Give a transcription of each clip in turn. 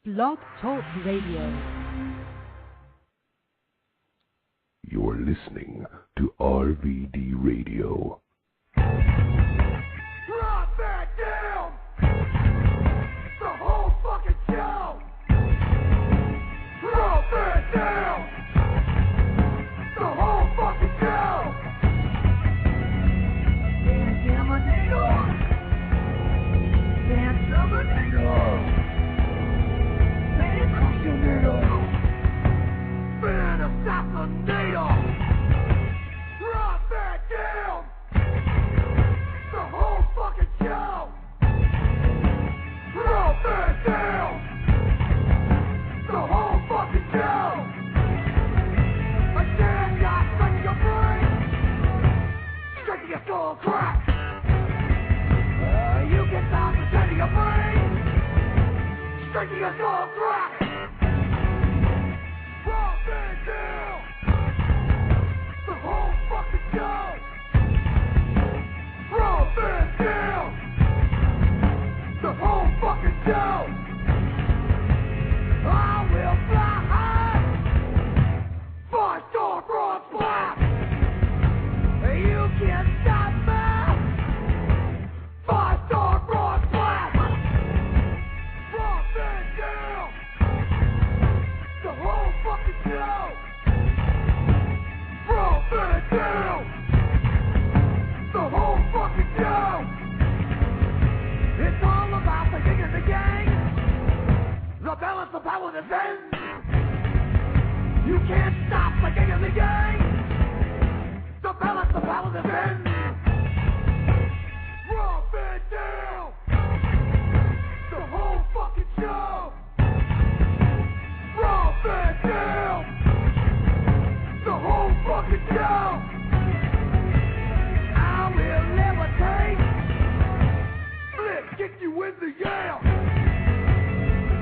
Blog Talk Radio. You're listening to RVD Radio. Drop that down! The whole fucking show! Drop that down! The whole fucking show! Can't give a needle! Can't shove a needle! Can't crush a needle! Phantom stop the needle! Drop that down! The whole fucking show! Drop that down! The whole fucking show! Again, got straight to your brain! Straight to your skull crack! You get down to straight to your brain! Straight to your skull crack! Drop that down! The whole fucking show! Drop that down! The whole fucking show! I will fly high! 5-star broad blast! You can't stop me! 5-star broad blast! Drop that down! The whole fucking show! Drop that down! The whole fucking show! It's all about the king of the gang! The balance of power that's in! You can't stop the king of the gang! The balance of power that's in! Drop it down! The whole fucking show! Drop it down! The whole fucking show! I will levitate! Flip, kick you in the yam!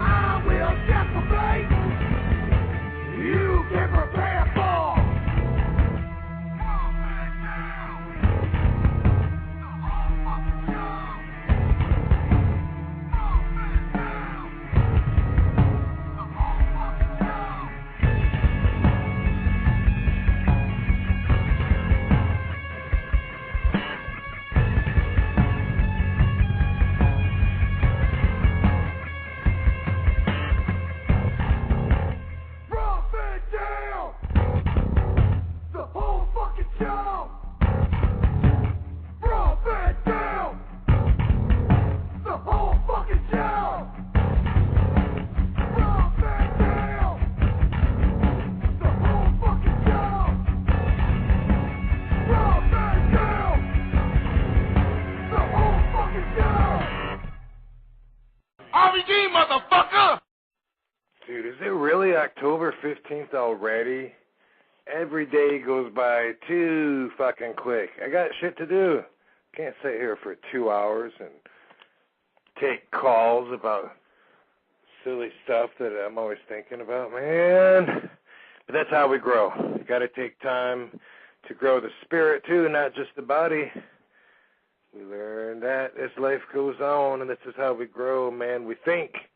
I will decimate! You can prepare for! Drop it down! The whole fucking show! Drop it down! The whole fucking show! Drop it down! The whole fucking show! Drop it down! The whole fucking show! Drop it down! The whole fucking show! Drop it down! The whole fucking show! RVD, motherfucker! Dude, is it really October 15th already? Every day goes by too fucking quick. I got shit to do. Can't sit here for 2 hours and take calls about silly stuff that I'm always thinking about, man. But that's how we grow. You got to take time to grow the spirit too, not just the body. We learn that as life goes on, and this is how we grow, man. We think.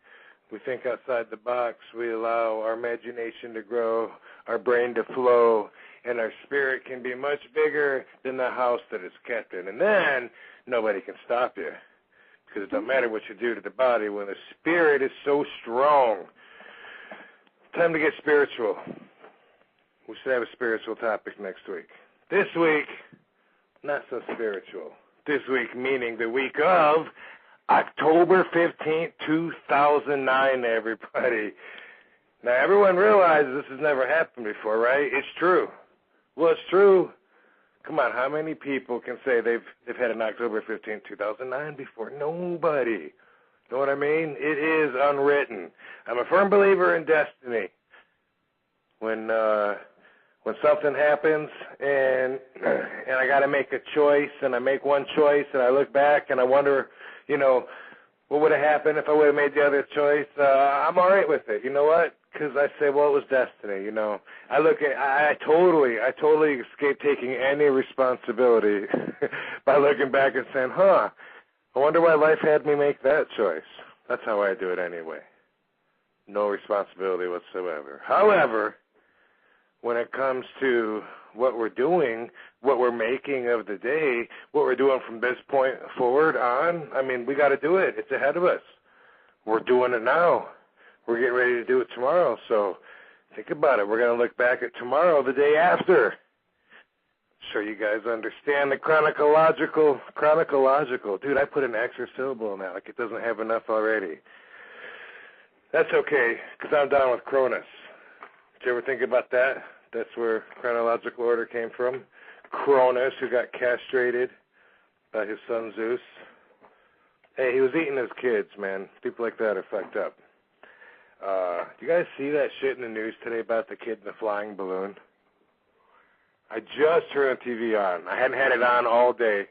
We think outside the box. We allow our imagination to grow, our brain to flow, and our spirit can be much bigger than the house that it's kept in. And then nobody can stop you because it doesn't matter what you do to the body when the spirit is so strong. Time to get spiritual. We should have a spiritual topic next week. This week, not so spiritual. This week meaning the week of October 15th, 2009, everybody. Now, everyone realizes this has never happened before, right? It's true. Well, it's true. Come on, how many people can say they've had an October 15th, 2009 before? Nobody. Know what I mean? It is unwritten. I'm a firm believer in destiny. When something happens and I got to make a choice, and I make one choice, and I look back and I wonder, what would have happened if I would have made the other choice? I'm all right with it. You know what? Because I say, well, it was destiny. I totally escape taking any responsibility by looking back and saying, I wonder why life had me make that choice. That's how I do it anyway. No responsibility whatsoever. However, when it comes to what we're doing, what we're making of the day, what we're doing from this point forward on, I mean, we got to do it. It's ahead of us. We're doing it now. We're getting ready to do it tomorrow. So think about it. We're going to look back at tomorrow, the day after. Sure you guys understand the chronological. Dude, I put an extra syllable in that, like it doesn't have enough already. That's okay, because I'm down with Cronus. Did you ever think about that? That's where chronological order came from. Cronus, who got castrated by his son Zeus. Hey, he was eating his kids, man. People like that are fucked up. Do you guys see that shit in the news today about the kid in the flying balloon? I just turned the TV on. I hadn't had it on all day,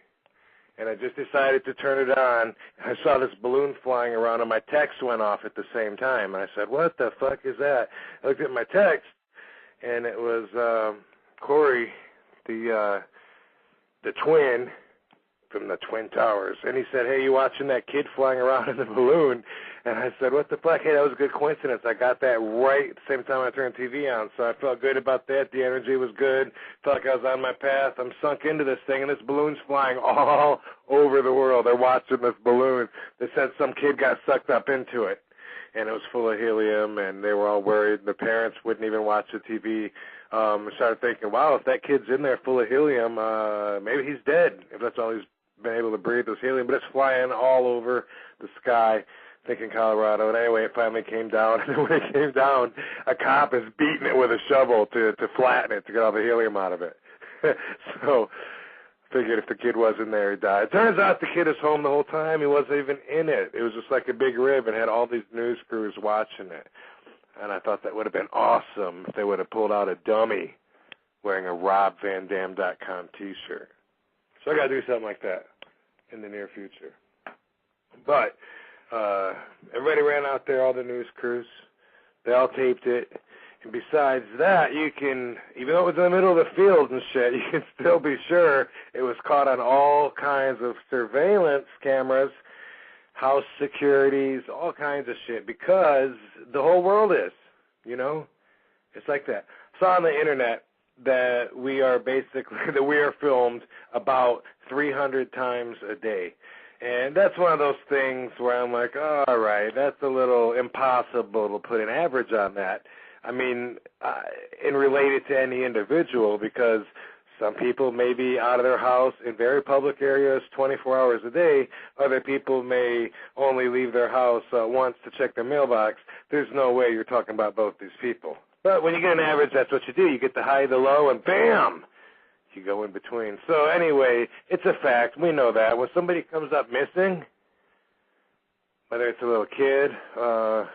and I just decided to turn it on. I saw this balloon flying around, and my text went off at the same time. And I said, what the fuck is that? I looked at my text, and it was Corey, the twin from the Twin Towers. And he said, hey, you watching that kid flying around in the balloon? And I said, what the fuck? Hey, that was a good coincidence. I got that right at the same time I turned the TV on. So I felt good about that. The energy was good. Felt like I was on my path. I'm sunk into this thing, and this balloon's flying all over the world. They're watching this balloon. They said some kid got sucked up into it, and it was full of helium, and they were all worried. The parents wouldn't even watch the TV. I started thinking, wow, if that kid's in there full of helium, maybe he's dead, if that's all he's been able to breathe, was helium. But it's flying all over the sky. Thinking Colorado, and anyway, it finally came down, and when it came down, a cop is beating it with a shovel to flatten it, to get all the helium out of it. So, figured if the kid was in there, he died. It turns out the kid is home the whole time. He wasn't even in it. It was just like a big rib, and had all these news crews watching it. And I thought that would have been awesome if they would have pulled out a dummy wearing a RobVanDam.com t-shirt. So I got to do something like that in the near future. But everybody ran out there, all the news crews. They all taped it. And besides that, you can, even though it was in the middle of the field and shit, you can still be sure it was caught on all kinds of surveillance cameras, house securities, all kinds of shit, because the whole world is, you know? It's like that. I saw on the internet that we are filmed about 300 times a day. And that's one of those things where I'm like, oh, all right, that's a little impossible to put an average on that. I mean, and relate it to any individual, because some people may be out of their house in very public areas 24 hours a day. Other people may only leave their house once to check their mailbox. There's no way you're talking about both these people. But when you get an average, that's what you do. You get the high, the low, and bam! You go in between. So anyway, it's a fact. We know that. When somebody comes up missing, whether it's a little kid or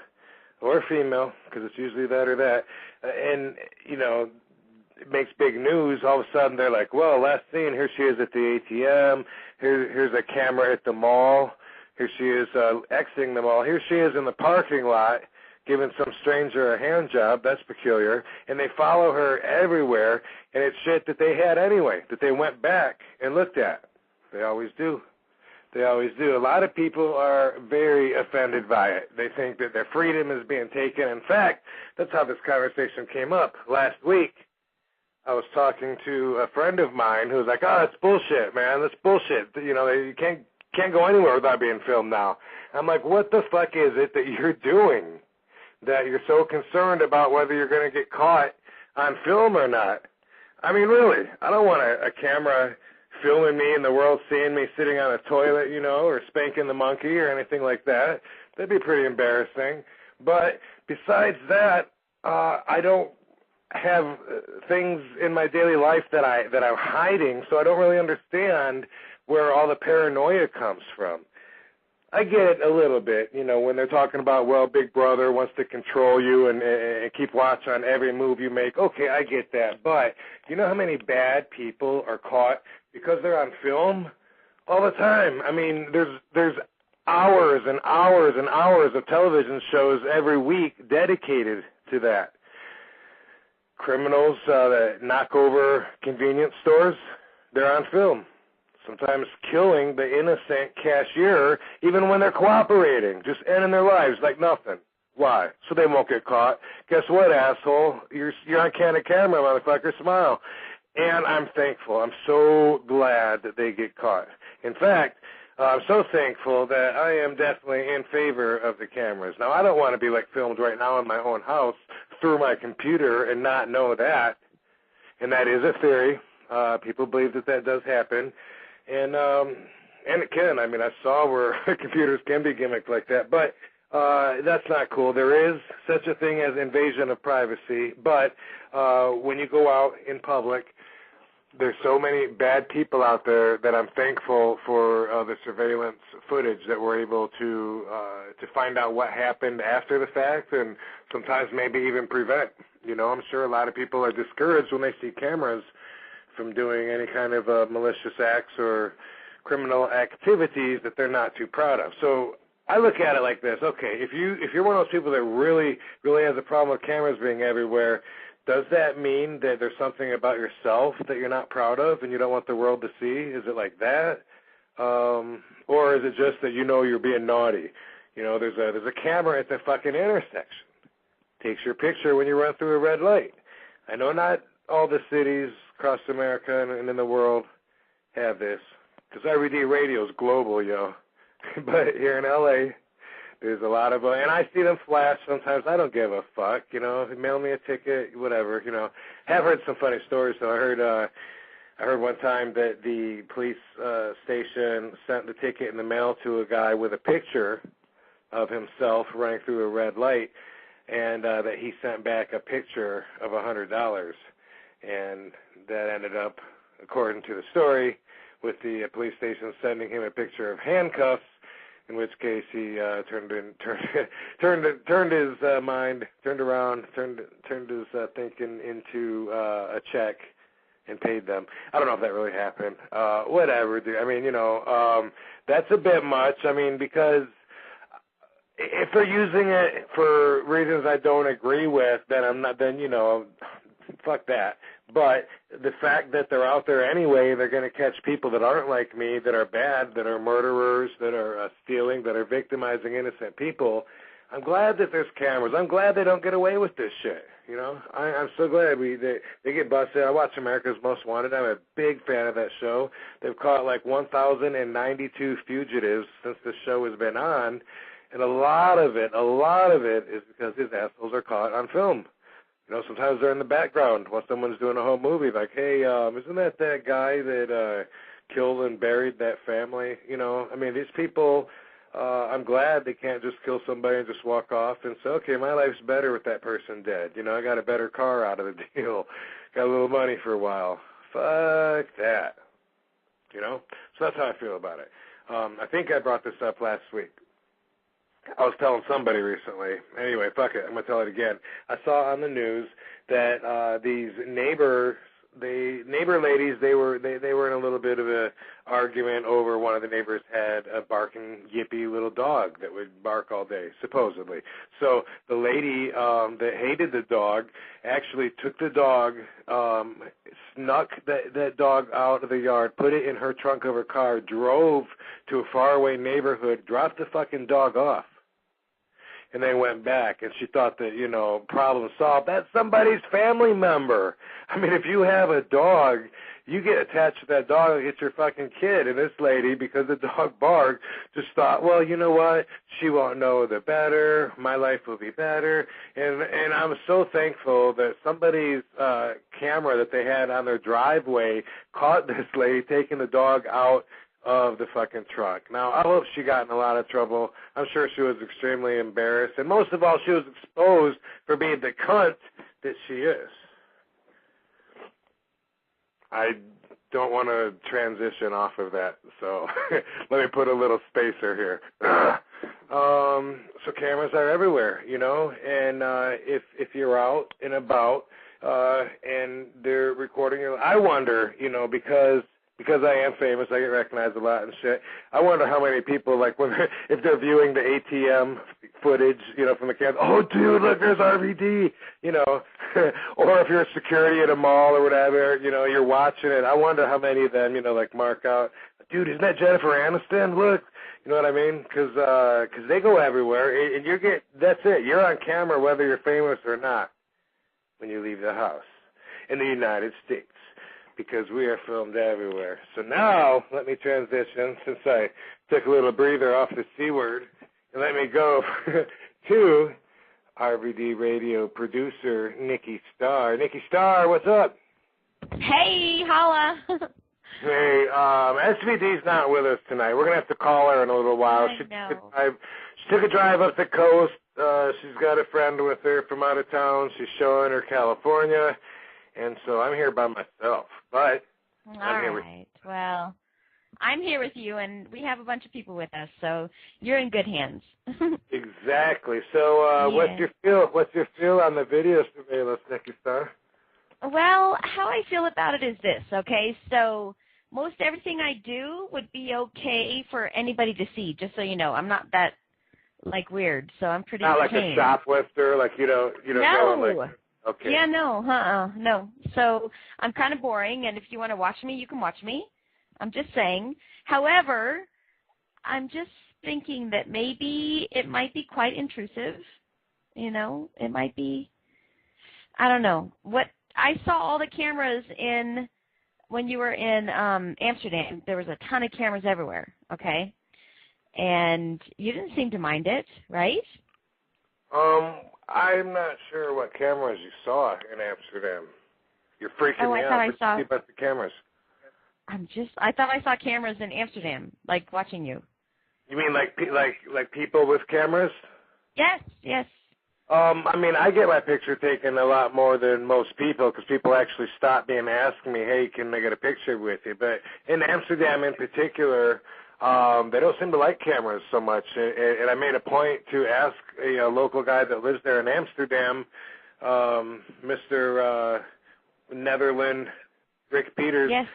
a female, because it's usually that or that, and, you know, it makes big news, all of a sudden they're like, well, last seen, here she is at the ATM, here's a camera at the mall, here she is exiting the mall, here she is in the parking lot, giving some stranger a hand job. That's peculiar. And they follow her everywhere, and it's shit that they had anyway, that they went back and looked at. They always do. They always do. A lot of people are very offended by it. They think that their freedom is being taken. In fact, that's how this conversation came up last week. I was talking to a friend of mine who was like, oh, that's bullshit, man. That's bullshit. You know, you can't go anywhere without being filmed now. I'm like, what the fuck is it that you're doing that you're so concerned about whether you're going to get caught on film or not? I mean, really, I don't want a camera filming me and the world seeing me sitting on a toilet, you know, or spanking the monkey or anything like that. That'd be pretty embarrassing. But besides that, I don't have things in my daily life that I'm hiding, so I don't really understand where all the paranoia comes from. I get it a little bit, you know, when they're talking about, well, Big Brother wants to control you and keep watch on every move you make. Okay, I get that. But you know how many bad people are caught because they're on film all the time? I mean, there's hours and hours and hours of television shows every week dedicated to that. Criminals that knock over convenience stores, they're on film. Sometimes killing the innocent cashier, even when they're cooperating, just ending their lives like nothing. Why? So they won't get caught. Guess what, asshole? You're on candid camera, motherfucker. Smile. And I'm thankful. I'm so glad that they get caught. In fact, I'm so thankful that I am definitely in favor of the cameras. Now, I don't want to be like filmed right now in my own house through my computer and not know that. And that is a theory. People believe that does happen. And it can. I mean, I saw where computers can be gimmicked like that. But that's not cool. There is such a thing as invasion of privacy. But when you go out in public, there's so many bad people out there that I'm thankful for the surveillance footage that we're able to find out what happened after the fact, and sometimes maybe even prevent. You know, I'm sure a lot of people are discouraged when they see cameras from doing any kind of malicious acts or criminal activities that they're not too proud of. So I look at it like this. Okay, if you're one of those people that really has a problem with cameras being everywhere, does that mean that there's something about yourself that you're not proud of and you don't want the world to see? Is it like that? Or is it just that you know you're being naughty? You know, there's a camera at the fucking intersection. Takes your picture when you run through a red light. I know not all the cities across America and in the world have this, because RVD radio is global, yo. But here in L.A., there's a lot of, and I see them flash sometimes. I don't give a fuck, you know. Mail me a ticket, whatever, you know. Have heard some funny stories, though. I heard one time that the police station sent the ticket in the mail to a guy with a picture of himself running through a red light, and that he sent back a picture of $100, and that ended up, according to the story, with the police station sending him a picture of handcuffs. In which case he turned his mind, turned his thinking into a check and paid them. I don't know if that really happened. Whatever, dude. I mean, you know, that's a bit much. I mean, because if they're using it for reasons I don't agree with, then I'm not. Then, you know, fuck that. But the fact that they're out there anyway, they're going to catch people that aren't like me, that are bad, that are murderers, that are stealing, that are victimizing innocent people. I'm glad that there's cameras. I'm glad they don't get away with this shit. You know, I'm so glad they get busted. I watch America's Most Wanted. I'm a big fan of that show. They've caught like 1,092 fugitives since the show has been on, and a lot of it is because these assholes are caught on film. You know, sometimes they're in the background while someone's doing a home movie, like, hey, isn't that guy that killed and buried that family? You know, I mean, these people, I'm glad they can't just kill somebody and just walk off and say, okay, my life's better with that person dead. You know, I got a better car out of the deal, got a little money for a while. Fuck that. You know? So that's how I feel about it. I think I brought this up last week. I was telling somebody recently. Anyway, fuck it. I'm going to tell it again. I saw on the news that these neighbor ladies, they were in a little bit of a argument over one of the neighbors had a barking, yippy little dog that would bark all day, supposedly. So the lady that hated the dog actually took the dog, snuck that dog out of the yard, put it in her trunk of her car, drove to a faraway neighborhood, dropped the fucking dog off, and then went back, and she thought that, you know, problem solved. That's somebody's family member. I mean, if you have a dog, you get attached to that dog like it's your fucking kid. And this lady, because the dog barked, just thought, well, you know what? She won't know the better. My life will be better. And I'm so thankful that somebody's camera that they had on their driveway caught this lady taking the dog out of the fucking truck. Now, I hope she got in a lot of trouble. I'm sure she was extremely embarrassed. And most of all, she was exposed for being the cunt that she is. I don't want to transition off of that, so let me put a little spacer here. So cameras are everywhere, you know, and if you're out and about and they're recording your, I wonder, you know, because I am famous, I get recognized a lot and shit. I wonder how many people, like, if they're viewing the ATM footage, you know, from the camera, oh, dude, look, there's RVD, you know, or if you're security at a mall or whatever, you know, you're watching it. I wonder how many of them, you know, like, mark out, dude, isn't that Jennifer Aniston? Look, You know what I mean? Because they go everywhere, and that's it. You're on camera whether you're famous or not when you leave the house in the United States, because we are filmed everywhere. So now, let me transition, since I took a little breather off the C word, and let me go to RVD Radio producer Nikki Starr. Nikki Starr, what's up? Hey, holla. Hey, SVD's not with us tonight. We're going to have to call her in a little while. She took a drive up the coast. She's got a friend with her from out of town. She's showing her California, and so I'm here by myself. But I'm here with you. Well, I'm here with you, and we have a bunch of people with us, so you're in good hands. Exactly. So what's your feel on the video surveillance, Nikki Starr? Well, how I feel about it is this, okay? So most everything I do would be okay for anybody to see, just so you know. I'm not that, weird, so I'm pretty Not like tame. a shoplifter, you don't No. Okay. Yeah, no. So I'm kind of boring, and if you want to watch me, you can watch me. I'm just saying. However, I'm just thinking that maybe it might be quite intrusive. It might be, I don't know. I saw all the cameras when you were in Amsterdam. There was a ton of cameras everywhere, okay? And you didn't seem to mind it, right? I'm not sure what cameras you saw in Amsterdam. You're freaking me out. What did you see about the cameras? I thought I saw cameras in Amsterdam, watching you. You mean like people with cameras? Yes. I get my picture taken a lot more than most people, because people actually stop me and ask me, hey, can I get a picture with you? But in Amsterdam in particular, they don't seem to like cameras so much. And I made a point to ask a local guy that lives there in Amsterdam, Mr. Netherland, Rick Peters. Yes.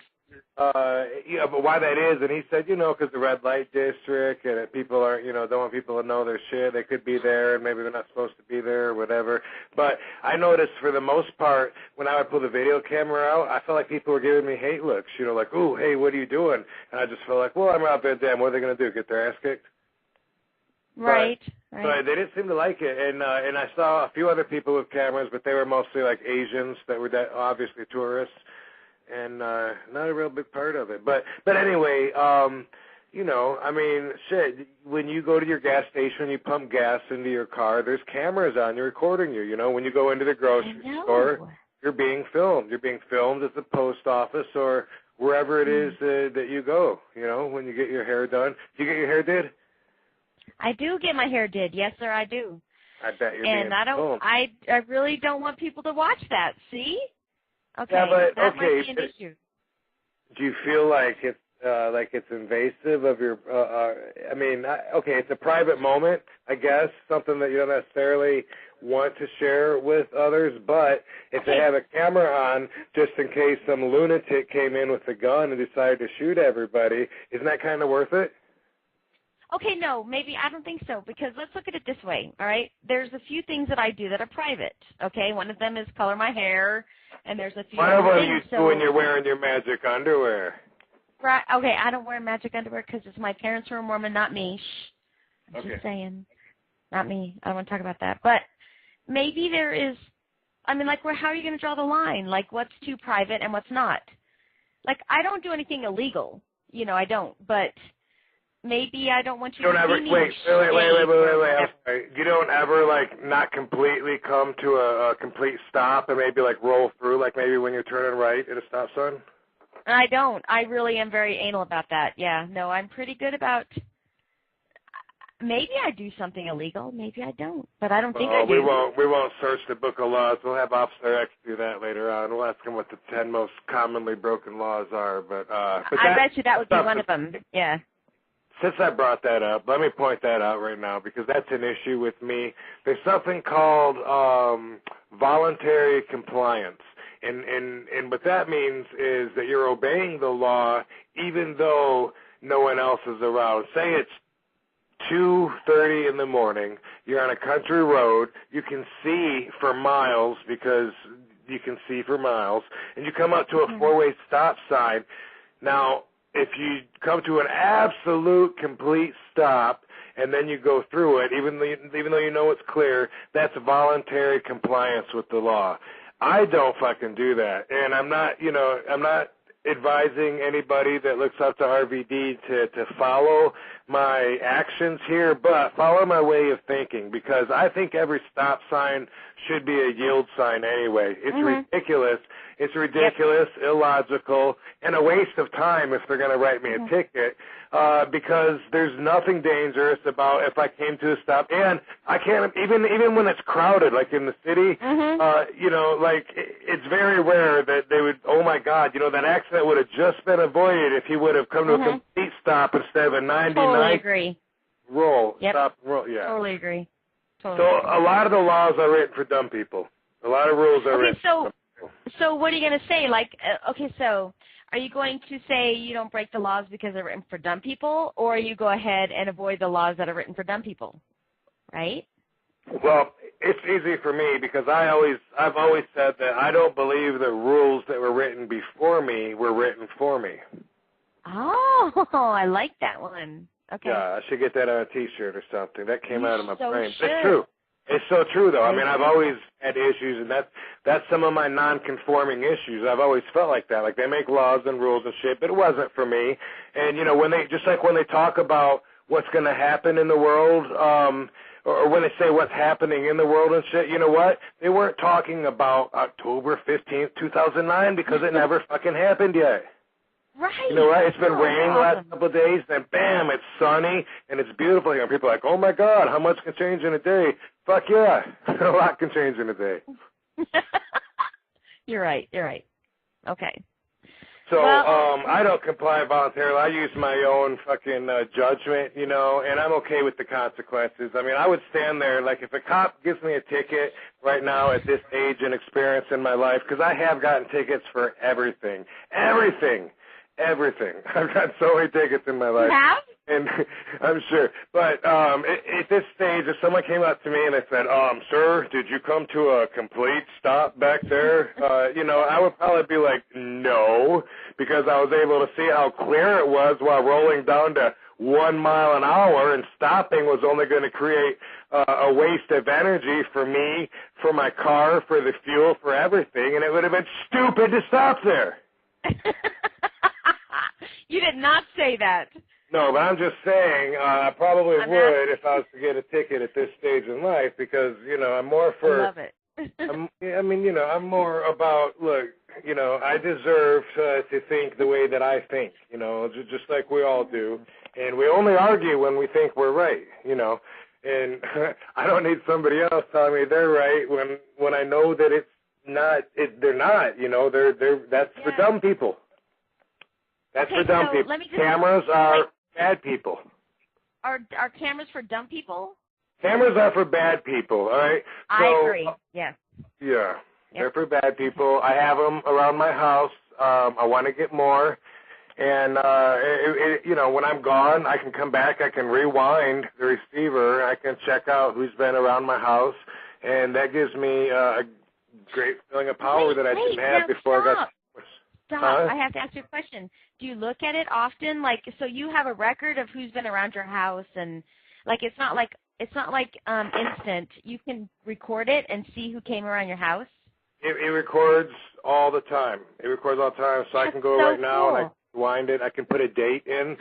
But why that is, and he said, because the red light district, and people aren't, don't want people to know their shit. They could be there, and maybe they're not supposed to be there, or whatever. But I noticed for the most part, when I would pull the video camera out, I felt like people were giving me hate looks, ooh, hey, what are you doing? And I just felt like, well, I'm out there, damn, what are they going to do, get their ass kicked? Right. But they didn't seem to like it, and I saw a few other people with cameras, but they were mostly Asians that were obviously tourists. And not a real big part of it. But anyway, shit, when you go to your gas station, you pump gas into your car, there's cameras on you recording you. When you go into the grocery store, you're being filmed. You're being filmed at the post office or wherever it is that you go, when you get your hair done. Do you get your hair did? I do get my hair did. Yes, sir, I do. I bet you're being filmed. I really don't want people to watch that, see? Okay, yeah, but, that might be an issue. Do you feel like it's invasive of your? It's a private moment, I guess, something that you don't necessarily want to share with others. But if they have a camera on, just in case some lunatic came in with a gun and decided to shoot everybody, isn't that kind of worth it? Okay, no, maybe I don't think so, because let's look at it this way, all right? There's a few things that I do that are private, okay? One of them is color my hair, and there's a few other things. What are you do when you're wearing your magic underwear? Right, okay, I don't wear magic underwear because it's my parents who are Mormon, not me. Shh. I'm just saying. Not me. I don't want to talk about that. But maybe there is, how are you going to draw the line? What's too private and what's not? I don't do anything illegal. I don't, but maybe I don't want you to see me. Wait. I'm sorry. You don't ever, not completely come to a complete stop and maybe, roll through, maybe when you're turning right at a stop sign? I don't. I really am very anal about that. Yeah. No, I'm pretty good about, maybe I do something illegal. Maybe I don't. But I don't think I do. We won't search the book of laws. We'll have Officer X do that later on. We'll ask him what the 10 most commonly broken laws are. But I bet you that would be one of them. Yeah. Since I brought that up, let me point that out right now because that's an issue with me. There's something called voluntary compliance. And what that means is that you're obeying the law even though no one else is around. Say it's 2:30 in the morning, you're on a country road, you can see for miles because you can see for miles, and you come up to a four-way stop sign. Now, if you come to an absolute complete stop and then you go through it, even though you know it's clear, that's voluntary compliance with the law. I don't fucking do that, and I'm not advising anybody that looks up to RVD to follow my actions here, but follow my way of thinking, because I think every stop sign should be a yield sign anyway. It's ridiculous. It's ridiculous, illogical, and a waste of time if they're going to write me a ticket, because there's nothing dangerous about if I came to a stop. And I can't, even when it's crowded, like in the city, it's very rare that they would, oh my God, that accident would have just been avoided if he would have come to a complete stop instead of a 99 totally agree. Roll. Yep. Stop, roll, yeah. Totally agree. So a lot of the laws are written for dumb people. A lot of rules are written for dumb people. So what are you going to say? So are you going to say you don't break the laws because they're written for dumb people, or you go ahead and avoid the laws that are written for dumb people, right? Well, it's easy for me because I've always said that I don't believe the rules that were written before me were written for me. Oh, I like that one. Okay. Yeah, I should get that on a T-shirt or something. That came out of my brain. Should. It's true. It's so true, though. I mean, I've always had issues, and that's some of my non-conforming issues. I've always felt like that. Like, they make laws and rules and shit, but it wasn't for me. And, when they talk about what's going to happen in the world, or when they say what's happening in the world and shit, you know what? They weren't talking about October 15th, 2009, because it never fucking happened yet. Right. You know what? It's been raining the last couple of days, then bam, it's sunny, and it's beautiful here. And people are like, oh, my God, how much can change in a day? Fuck yeah. A lot can change in a day. You're right. Okay. So I don't comply voluntarily. I use my own fucking judgment, and I'm okay with the consequences. I mean, I would stand there, like if a cop gives me a ticket right now at this age and experience in my life, because I have gotten tickets for everything. I've got so many tickets in my life. You have? And I'm sure. But at this stage, if someone came up to me and they said, sir, did you come to a complete stop back there? I would probably be like, no, because I was able to see how clear it was while rolling down to 1 mile an hour, and stopping was only going to create a waste of energy for me, for my car, for the fuel, for everything, and it would have been stupid to stop there. You did not say that. No, but I'm just saying I probably would if I was to get a ticket at this stage in life, because, I'm more for... I love it. I'm more about, look, I deserve to think the way that I think, just like we all do. And we only argue when we think we're right, And I don't need somebody else telling me they're right when I know that it's not. They're not, that's for dumb people. That's for dumb people. Cameras are bad people. Are cameras for dumb people? Cameras are for bad people, all right? I agree, yes. Yeah, they're for bad people. I have them around my house. I want to get more. And, when I'm gone, I can come back. I can rewind the receiver. I can check out who's been around my house. And that gives me a great feeling of power that I didn't have before I got... Stop. I have to ask you a question. Do you look at it often? So you have a record of who's been around your house, and it's not like instant. You can record it and see who came around your house. It records all the time. So I can go right now and I can rewind it. I can put a date in.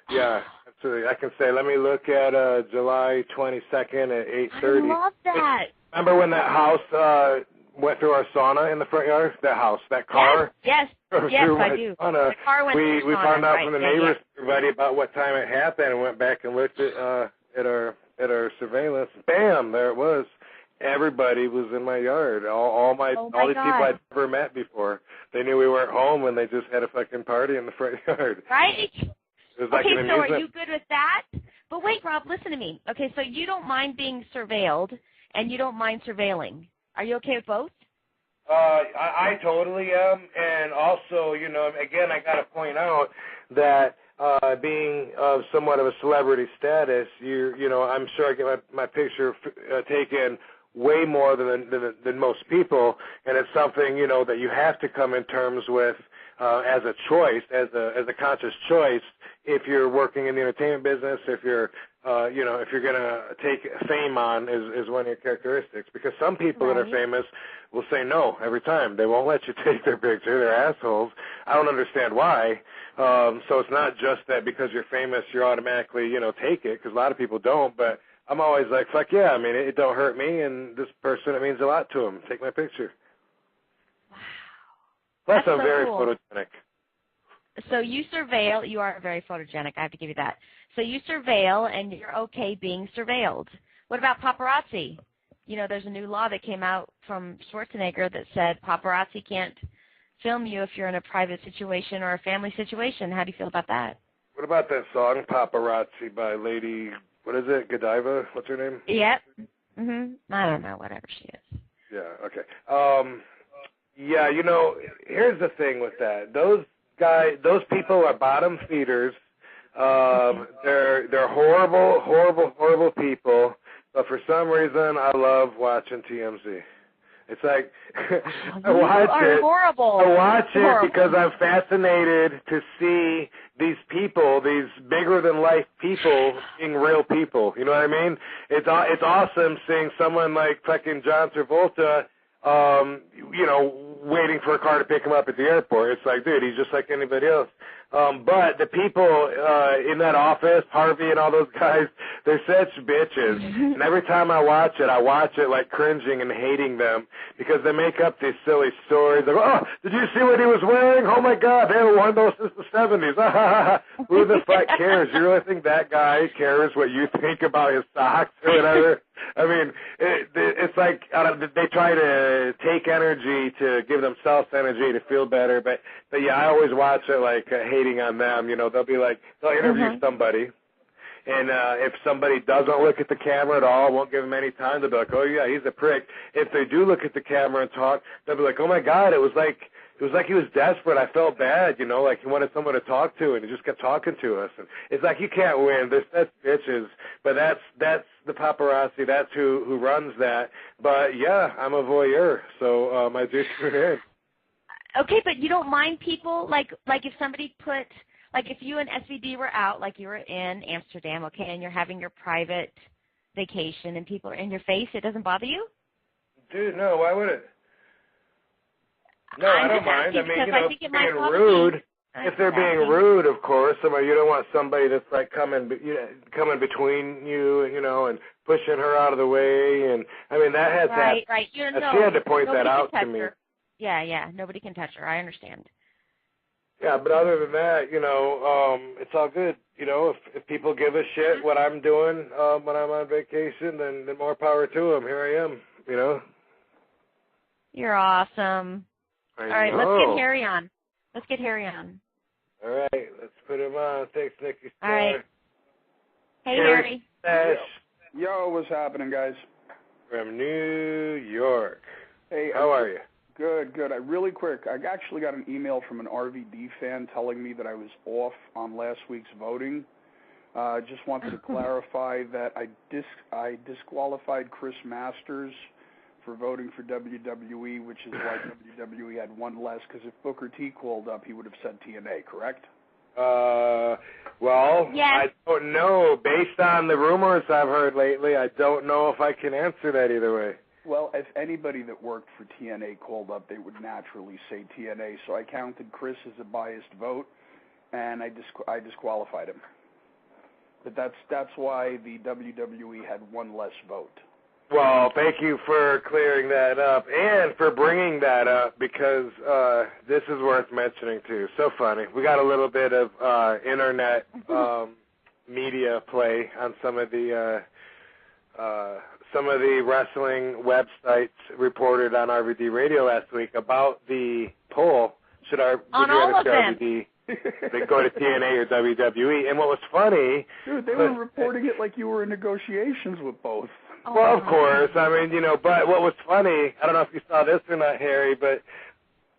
Yeah, absolutely. I can say, let me look at July 22nd at 8:30. I love that. Remember when that house went through our sauna in the front yard? That car? Yes, I do. Sauna. The car went through we sauna, found out right. from the neighbors, everybody, about what time it happened, and went back and looked at our surveillance. Bam, there it was. Everybody was in my yard. All these people I'd never met before. They knew we weren't home, and they just had a fucking party in the front yard. Right? It was like an so amusement. are you good with that? But wait, Rob, listen to me. Okay, so you don't mind being surveilled, and you don't mind surveilling. Are you okay with both? I totally am, and also, again, I got to point out that being of somewhat of a celebrity status, I'm sure I get my picture taken way more than most people, and it's something, that you have to come in terms with as a choice, as a conscious choice. If you're working in the entertainment business, if you're if you're gonna take fame on is one of your characteristics. Because some people that are famous will say no every time. They won't let you take their picture. They're assholes. I don't understand why. So it's not just that because you're famous you automatically take it, because a lot of people don't. But I'm always like, fuck yeah. I mean, it don't hurt me, and this person, it means a lot to him. Take my picture. Wow. Plus, That's I'm so very cool. photogenic. So you surveil. You are very photogenic. I have to give you that. So you surveil, and you're okay being surveilled. What about paparazzi? There's a new law that came out from Schwarzenegger that said paparazzi can't film you if you're in a private situation or a family situation. How do you feel about that? What about that song, Paparazzi, by Lady, what is it, Godiva? What's her name? Yep. I don't know, whatever she is. Yeah, okay. Yeah, here's the thing with that. Those people are bottom feeders. They're horrible people. But for some reason, I love watching TMZ. It's like I watch it because I'm fascinated to see these people, these bigger than life people, being real people. You know what I mean? It's awesome seeing someone like fucking John Travolta, waiting for a car to pick him up at the airport. It's like, dude, he's just like anybody else. But the people in that office, Harvey and all those guys, they're such bitches. And every time I watch it like cringing and hating them because they make up these silly stories. Like, oh, did you see what he was wearing? Oh, my God, they haven't worn those since the 70s. Who the fuck cares? You really think that guy cares what you think about his socks or whatever? I mean, it's like they try to take energy to give themselves energy to feel better. But yeah, I always watch it like hating on them. They'll be like, they'll interview somebody. And if somebody doesn't look at the camera at all, won't give them any time, they'll be like, oh, yeah, he's a prick. If they do look at the camera and talk, they'll be like, oh, my God, it was like he was desperate. I felt bad, like he wanted someone to talk to, and he just kept talking to us. And it's like you can't win. That's bitches. But that's the paparazzi. That's who runs that. But, yeah, I'm a voyeur, so I do tune in. Okay, but you don't mind people, like if somebody put, like if you and SVD were out, like you were in Amsterdam, okay, and you're having your private vacation and people are in your face, it doesn't bother you? Dude, no, why would it? No, I don't mind. I mean, being rude. If they're being rude, of course. I mean, you don't want somebody that's like coming between you, and pushing her out of the way. And I mean, that has happened. Right. She had to point that out to me. Yeah. Nobody can touch her. I understand. Yeah, but other than that, it's all good. If people give a shit what I'm doing when I'm on vacation, then more power to them. Here I am. You're awesome. All right, let's get Harry on. All right, let's put him on. Thanks, Nikki. All right. Hey, Harry. Yo, what's happening, guys? From New York. Hey, how are you? Good. Really quick, I actually got an email from an RVD fan telling me that I was off on last week's voting. Just wanted to clarify that I disqualified Chris Masters for voting for WWE, which is why WWE had one less, because if Booker T called up, he would have said TNA, correct? Well, yes. I don't know. Based on the rumors I've heard lately, I don't know if I can answer that either way. Well, if anybody that worked for TNA called up, they would naturally say TNA, so I counted Chris as a biased vote, and I disqualified him. But that's why the WWE had one less vote. Well, thank you for clearing that up and for bringing that up, because this is worth mentioning too. So funny. We got a little bit of internet media play on some of the wrestling websites reported on RVD Radio last week about the poll. Should RVD they go to TNA or WWE? And what was funny... Dude, they were reporting it like you were in negotiations with both. Well, of course. I mean, but what was funny, I don't know if you saw this or not, Harry, but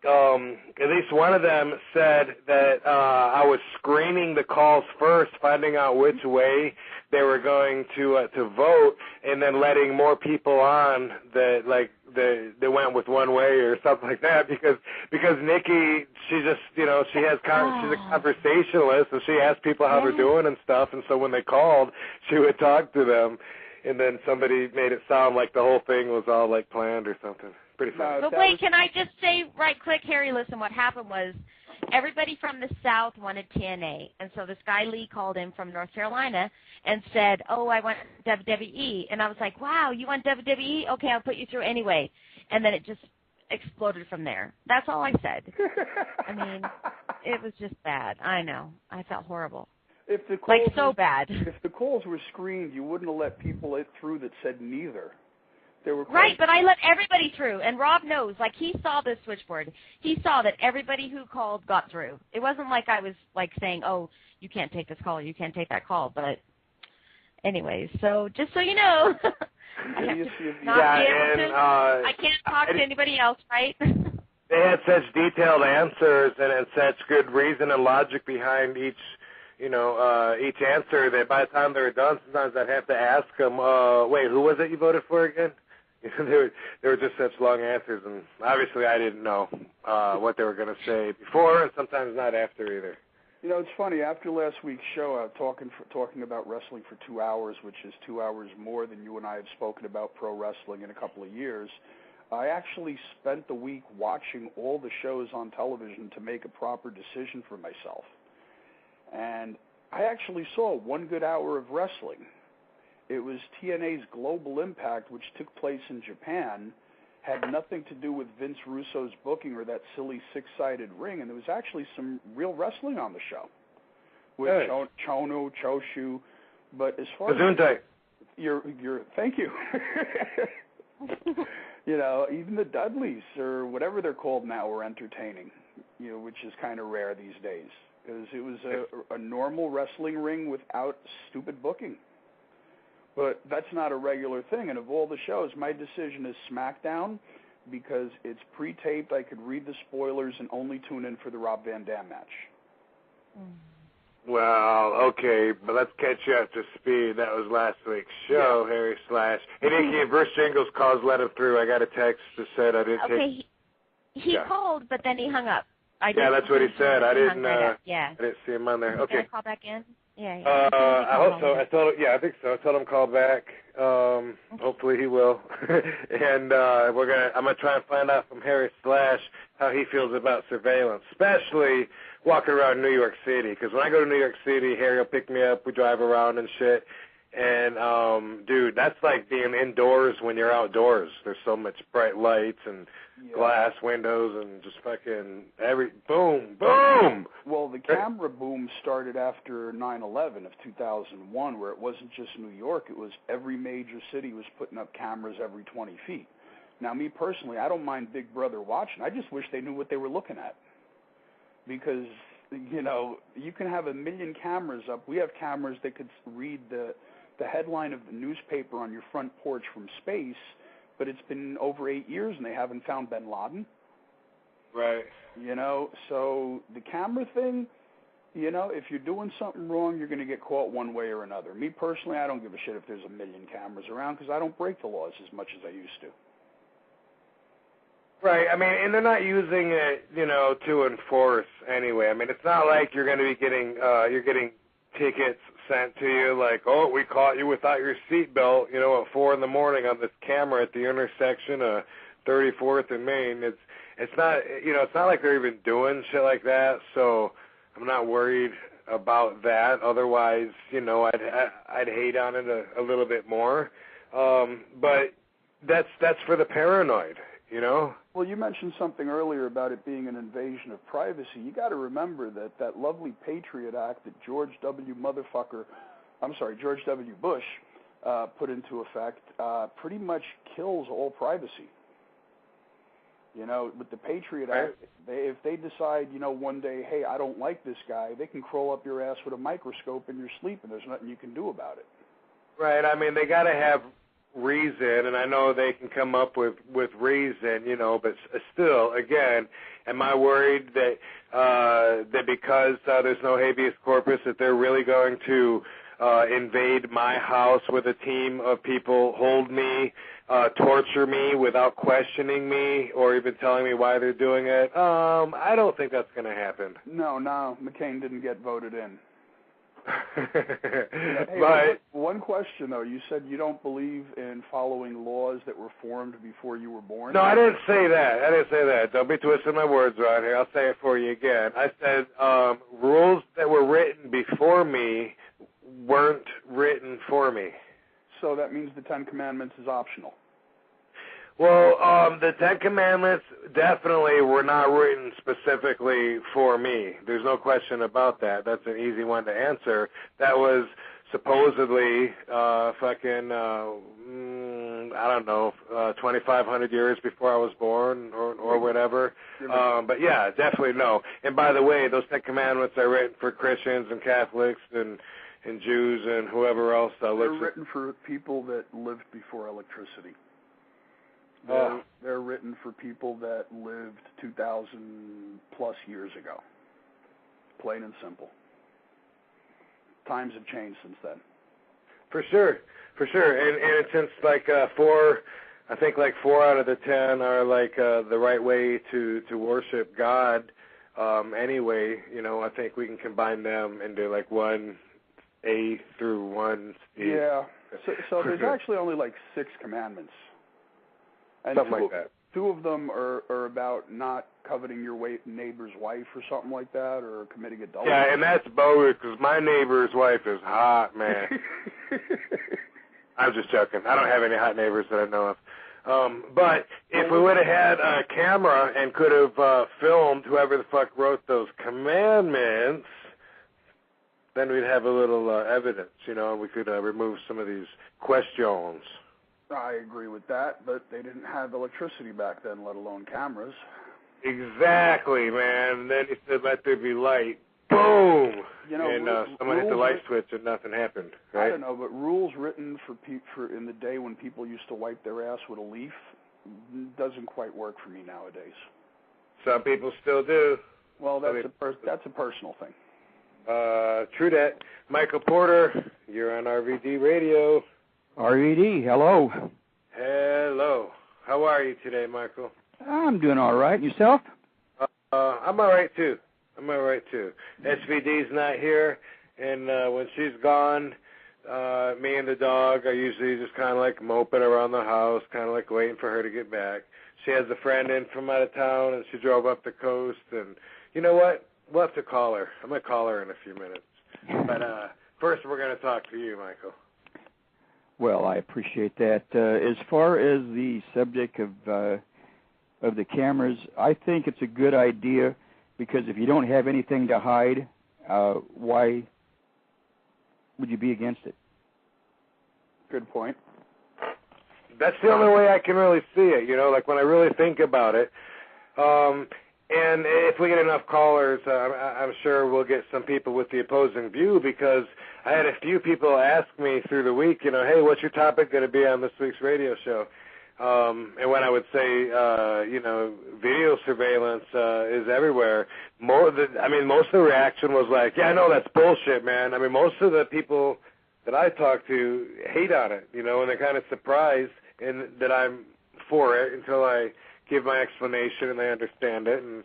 at least one of them said that I was screening the calls first, finding out which way they were going to vote, and then letting more people on that, like, they went with one way or something like that because Nikki, she just, you know, she's a conversationalist, and she asked people how they're doing and stuff, and so when they called, she would talk to them, and then somebody made it sound like the whole thing was all, like, planned or something. Pretty funny. But wait, can I just say right quick, Harry, listen, what happened was everybody from the South wanted TNA, and so this guy Lee called in from North Carolina and said, oh, I want WWE, and I was like, wow, you want WWE? Okay, I'll put you through anyway, and then it just exploded from there. That's all I said. I mean, it was just bad. I know. I felt horrible. If the calls so bad. If the calls were screened, you wouldn't have let people through that said neither. Right, but I let everybody through, and Rob knows. Like, he saw the switchboard. He saw that everybody who called got through. It wasn't like I was, like, saying, oh, you can't take this call or you can't take that call. But anyways, so just so you know, I have to not be able to. I can't talk to anybody else, right? They had such detailed answers and such good reason and logic behind each answer that by the time they were done, sometimes I'd have to ask them, wait, who was it you voted for again? They were just such long answers, and obviously I didn't know what they were going to say before, and sometimes not after either. You know, it's funny. After last week's show, talking about wrestling for 2 hours, which is 2 hours more than you and I have spoken about pro wrestling in a couple of years, I actually spent the week watching all the shows on television to make a proper decision for myself. And I actually saw one good hour of wrestling. It was TNA's Global Impact, which took place in Japan, had nothing to do with Vince Russo's booking or that silly six-sided ring, and there was actually some real wrestling on the show with Chono, Choshu. But as far as thank you. You know, even the Dudleys or whatever they're called now were entertaining, you know, which is kind of rare these days because it was a normal wrestling ring without stupid booking. But that's not a regular thing. And of all the shows, my decision is SmackDown because it's pre-taped. I could read the spoilers and only tune in for the Rob Van Dam match. Well, okay, but let's catch you up to speed. That was last week's show, yeah. Harry Slash. Hey, Nikki, if Bruce Jingles calls, let him through. I got a text that said I didn't take... Okay, he called, but then he hung up. That's what he said. I didn't see him on there. Okay. Can I call back in? Yeah. I hope so. I think so. I told him call back. Hopefully he will. And I'm gonna try and find out from Harry Slash how he feels about surveillance, especially walking around New York City. Because when I go to New York City, Harry will pick me up. We drive around and shit. And dude, that's like being indoors when you're outdoors. There's so much bright lights and glass windows and just fucking boom. Well, the camera boom started after 9/11 of 2001, where it wasn't just New York. It was every major city was putting up cameras every 20 feet. Now, me personally, I don't mind Big Brother watching. I just wish they knew what they were looking at. Because, you know, you can have 1 million cameras up. We have cameras that could read the headline of the newspaper on your front porch from space, but it's been over 8 years and they haven't found bin Laden. Right. You know, so the camera thing, you know, if you're doing something wrong, you're going to get caught one way or another. Me personally, I don't give a shit if there's 1 million cameras around because I don't break the laws as much as I used to. Right. I mean, and they're not using it, you know, to enforce anyway. I mean, it's not like you're going to be getting tickets sent to you like, oh, we caught you without your seatbelt, you know, at 4 a.m. on this camera at the intersection of 34th and Main. It's not, you know, it's not like they're even doing shit like that. So I'm not worried about that. Otherwise, you know, I'd hate on it a little bit more. But that's for the paranoid, you know. Well, you mentioned something earlier about it being an invasion of privacy. You got to remember that lovely Patriot Act that George W. Bush put into effect pretty much kills all privacy. You know, with the Patriot Act, if they decide, you know, one day, hey, I don't like this guy, they can crawl up your ass with a microscope in your sleep, and there's nothing you can do about it. Right. I mean, they got to have reason, and I know they can come up with reason, you know, but still, again, am I worried that because there's no habeas corpus that they're really going to invade my house with a team of people, hold me torture me without questioning me or even telling me why they're doing it. I don't think that's going to happen. No, McCain didn't get voted in. Hey, but one question, though. You said you don't believe in following laws that were formed before you were born? No, I didn't say that. Don't be twisting my words around here. I'll say it for you again. I said rules that were written before me weren't written for me. So that means the Ten Commandments is optional. Well, the Ten Commandments definitely were not written specifically for me. There's no question about that. That's an easy one to answer. That was supposedly I don't know, 2,500 years before I was born or whatever. But yeah, definitely no. And by the way, those Ten Commandments are written for Christians and Catholics and Jews and whoever else. They're written for people that lived before electricity. They're written for people that lived 2,000 plus years ago. Plain and simple. Times have changed since then. For sure. And since like 4 out of the 10 are like the right way to worship God. Anyway, I think we can combine them into like 1A through 1C. Yeah. So there's actually only like 6 commandments. And something like that. 2 of them are about not coveting your neighbor's wife or something like that, or committing adultery. Yeah, and that's bogus because my neighbor's wife is hot, man. I'm just joking. I don't have any hot neighbors that I know of. But if we would have had a camera and could have filmed whoever the fuck wrote those commandments, then we'd have a little evidence, and we could remove some of these questions. I agree with that, but they didn't have electricity back then, let alone cameras. Exactly, man. And then he said, let there be light. Boom! And someone hit the light switch and nothing happened, right? I don't know, but rules written for in the day when people used to wipe their ass with a leaf doesn't quite work for me nowadays. Some people still do. Well, that's a personal thing. True that. Michael Porter, you're on RVD Radio. RVD, hello. Hello. How are you today, Michael? I'm doing all right. Yourself? I'm all right, too. SVD's not here, and when she's gone, me and the dog are usually just kind of like moping around the house, kind of like waiting for her to get back. She has a friend in from out of town, and she drove up the coast, and you know what? We'll have to call her. I'm going to call her in a few minutes. But first, we're going to talk to you, Michael. Well, I appreciate that. As far as the subject of the cameras, I think it's a good idea because if you don't have anything to hide, why would you be against it? Good point. That's the only way I can really see it, like when I really think about it. And if we get enough callers, I'm sure we'll get some people with the opposing view because I had a few people ask me through the week, hey, what's your topic going to be on this week's radio show? And when I would say, video surveillance is everywhere, most of the reaction was like, yeah, I know that's bullshit, man. I mean, most of the people that I talk to hate on it, and they're kind of surprised that I'm for it until I give my explanation and they understand it, and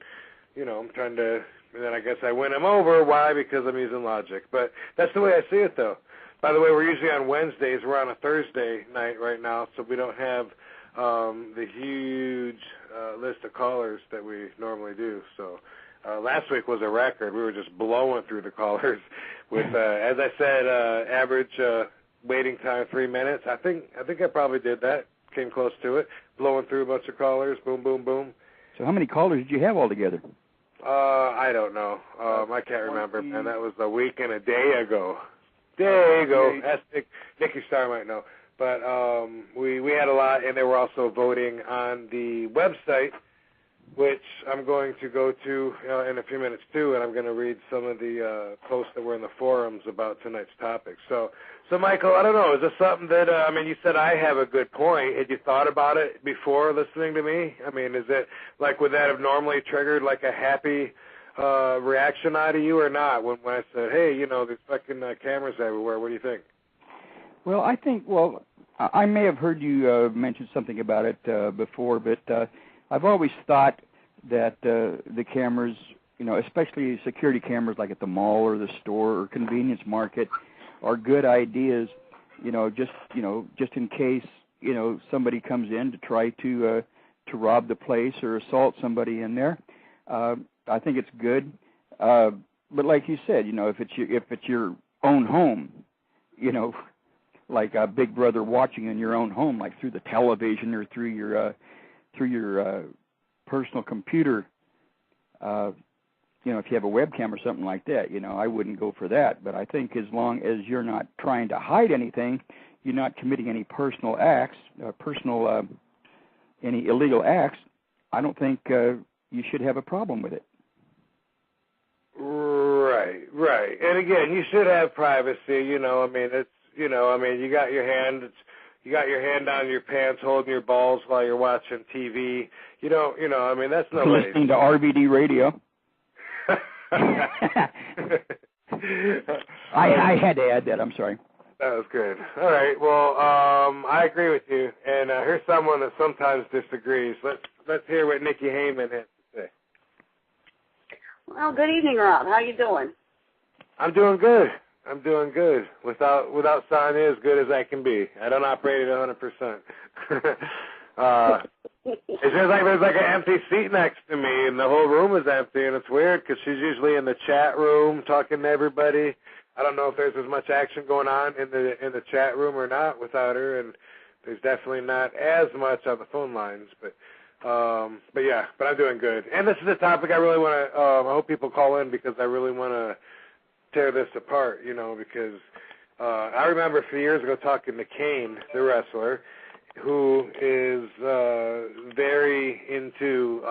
I'm trying to, and then I guess I win them over. Why? Because I'm using logic. But that's the way I see it, though. By the way, we're usually on Wednesdays. We're on a Thursday night right now, so we don't have the huge list of callers that we normally do. So last week was a record. We were just blowing through the callers with, as I said, average waiting time 3 minutes. I think I probably did that. Came close to it, blowing through a bunch of callers, boom, boom, boom. So how many callers did you have altogether? I don't know. I can't remember, man. That was a week and a day ago. Ask Nikki Starr might know. But we had a lot, and they were also voting on the website, which I'm going to go to in a few minutes, too, and I'm going to read some of the posts that were in the forums about tonight's topic. So Michael, I don't know, is this something that, you said I have a good point. Had you thought about it before listening to me? Is it, like, would that have normally triggered, like, a happy reaction out of you or not when I said, hey, there's fucking cameras everywhere. What do you think? Well, I think, I may have heard you mention something about it before, but I've always thought that the cameras, especially security cameras like at the mall or the store or convenience market, are good ideas, just in case, somebody comes in to try to rob the place or assault somebody in there. I think it's good. But like you said, if it's your own home, like a Big Brother watching in your own home, like through the television or through your personal computer, if you have a webcam or something like that, I wouldn't go for that. But I think as long as you're not trying to hide anything, you're not committing any personal acts, any illegal acts, I don't think you should have a problem with it. Right. And again, you should have privacy. You got your hand on your pants, holding your balls while you're watching TV. That's no way. Listening to RVD radio. I had to add that. I'm sorry. That was good. All right. Well, I agree with you. And here's someone that sometimes disagrees. Let's hear what Nikki Heyman has to say. Well, good evening, Rob. How you doing? I'm doing good. Without sounding as good as I can be. I don't operate at 100%. It's just like there's like an empty seat next to me, and the whole room is empty, and it's weird because she's usually in the chat room talking to everybody. I don't know if there's as much action going on in the chat room or not without her, and there's definitely not as much on the phone lines, but I'm doing good. And this is a topic I really want to. I hope people call in because I really want to tear this apart, because I remember a few years ago talking to Kane, the wrestler, who is very into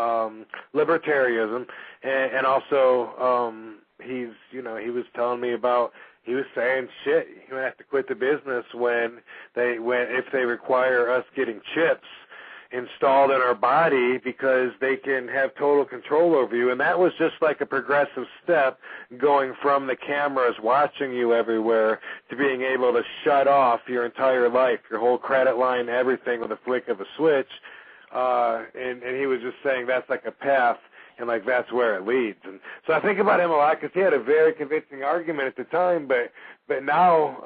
libertarianism, and also he was telling me about, he was saying shit, you have to quit the business if they require us getting chips installed in our body because they can have total control over you. And that was just like a progressive step going from the cameras watching you everywhere to being able to shut off your entire life, your whole credit line, everything with a flick of a switch. And he was just saying that's like a path, and like that's where it leads. And so I think about him a lot because he had a very convincing argument at the time, but now,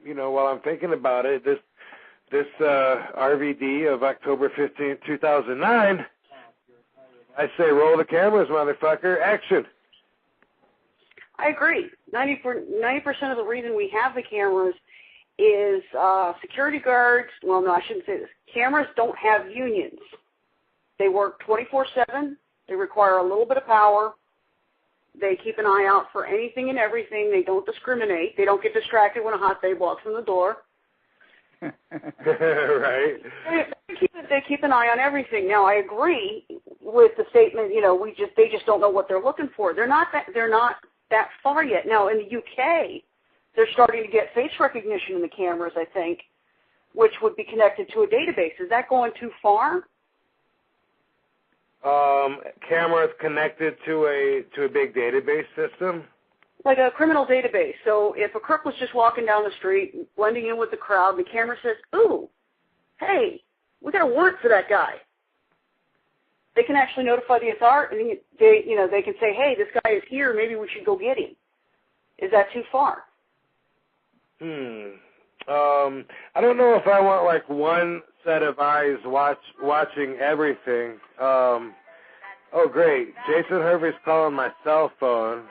while I'm thinking about it, this RVD of October 15th, 2009, I say roll the cameras, motherfucker, action. I agree. 90% of the reason we have the cameras is security guards. Well, no, I shouldn't say this. Cameras don't have unions. They work 24/7. They require a little bit of power. They keep an eye out for anything and everything. They don't discriminate. They don't get distracted when a hot babe walks in the door. Right. They keep an eye on everything. Now, I agree with the statement. They just don't know what they're looking for. They're not that far yet. Now, in the UK, they're starting to get face recognition in the cameras, I think, which would be connected to a database. Is that going too far? Cameras connected to a big database system? Like a criminal database. So if a crook was just walking down the street, blending in with the crowd, the camera says, ooh, hey, we got a warrant for that guy. They can actually notify the authority. They can say, hey, this guy is here, maybe we should go get him. Is that too far? I don't know if I want like one set of eyes watching everything. Oh, great. Jason Hervey's calling my cell phone,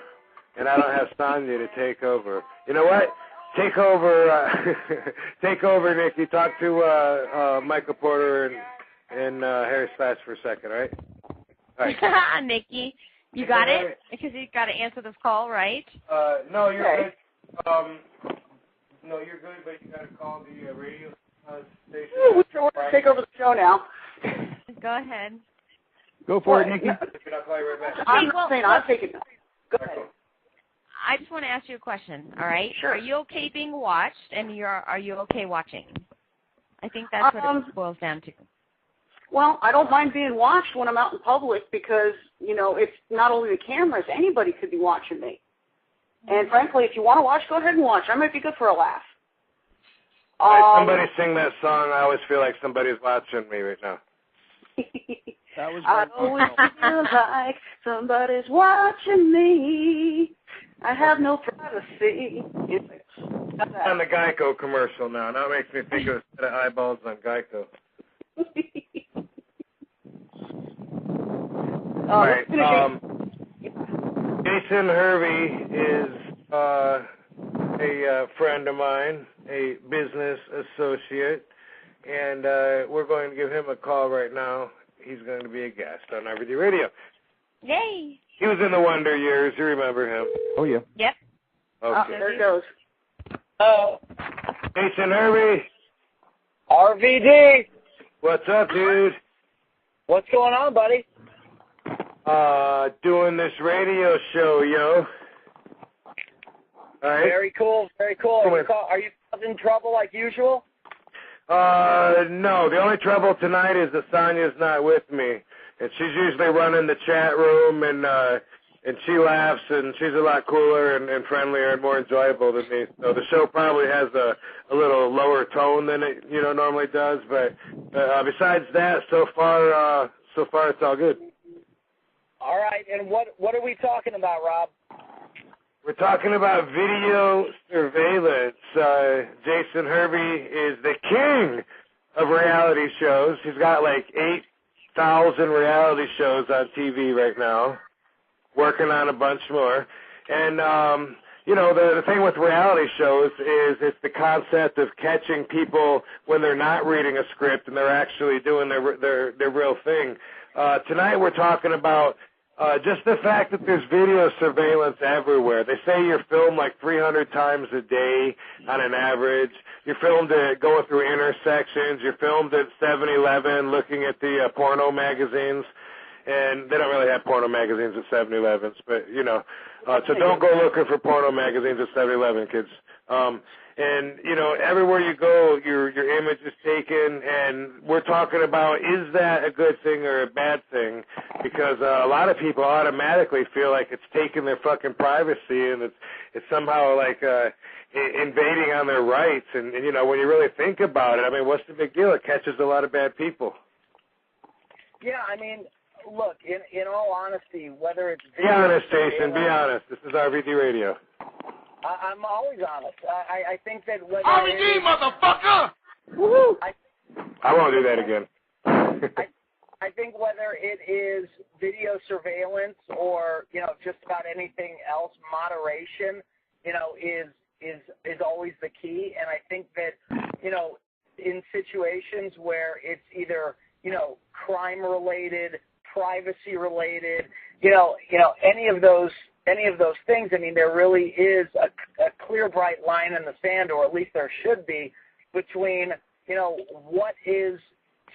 and I don't have Sonya to take over. You know what? Take over, Nikki. Talk to Michael Porter and Harry Slash for a second, all right? All right. Nikki, you got it? Because you got to answer this call, right? No, you're good. No, you're good, but you got to call the radio station. We're going to take over the show now. Go ahead. Go for it, Nikki. I'll call you right back. I'm not saying I'll take it now. Go ahead. I just want to ask you a question, all right? Sure. Are you okay being watched, and are you okay watching? I think that's what it boils down to. Well, I don't mind being watched when I'm out in public because, it's not only the cameras, anybody could be watching me. And frankly, if you want to watch, go ahead and watch. I might be good for a laugh. Somebody sing that song. I always feel like somebody's watching me right now. That was I always feel like somebody's watching me. I have no privacy. On the Geico commercial now. Now it makes me think of a set of eyeballs on Geico. All right. Jason Hervey is a friend of mine, a business associate, and we're going to give him a call right now. He's going to be a guest on RVD Radio. Yay! He was in the Wonder Years. You remember him? Oh, yeah. Yep. Okay. There it goes. Jason Hervey. RVD. What's up, dude? What's going on, buddy? Doing this radio show, yo. All right. Very cool, very cool. Are you causing trouble like usual? No. The only trouble tonight is that Sonya's not with me. And she's usually running the chat room, and she laughs, and she's a lot cooler and friendlier and more enjoyable than me. So the show probably has a little lower tone than it normally does. But besides that, so far it's all good. All right, and what are we talking about, Rob? We're talking about video surveillance. Jason Hervey is the king of reality shows. He's got like 8,000 reality shows on TV right now, working on a bunch more. And, the thing with reality shows is it's the concept of catching people when they're not reading a script and they're actually doing their real thing. Tonight we're talking about just the fact that there's video surveillance everywhere. They say you're filmed like 300 times a day on an average. You're filmed going through intersections. You're filmed at 7-Eleven looking at the porno magazines. And they don't really have porno magazines at 7-Elevens, but, so don't go looking for porno magazines at 7-Eleven, kids. And, everywhere you go, your image is taken, and we're talking about, is that a good thing or a bad thing? Because a lot of people automatically feel like it's taking their fucking privacy, and it's somehow like invading on their rights. And, when you really think about it, I mean, what's the big deal? It catches a lot of bad people. Yeah, I mean, look, in all honesty, whether it's... Be honest, Jason, be honest. This is RVD Radio. I'm always honest. I think that whether RVD, motherfucker! Woo-hoo! I won't do that again. I think whether it is video surveillance or, just about anything else, moderation, is always the key. And I think that, in situations where it's either, crime-related, privacy-related, any of those things, I mean, there really is a clear, bright line in the sand, or at least there should be, between, what is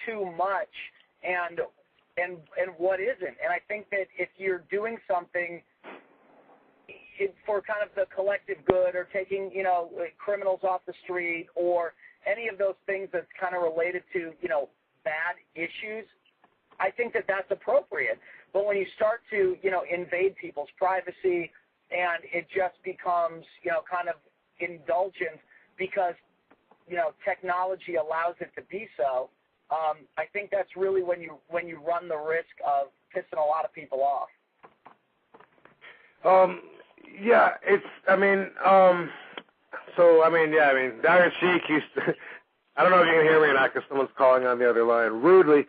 too much and what isn't. And I think that if you're doing something for kind of the collective good, or taking, criminals off the street, or any of those things that's kind of related to, bad issues, I think that that's appropriate. But when you start to, invade people's privacy, and it just becomes, kind of indulgent because, technology allows it to be so, I think that's really when you run the risk of pissing a lot of people off. Yeah, the Iron Sheik used to, I don't know if you can hear me or not because someone's calling on the other line rudely.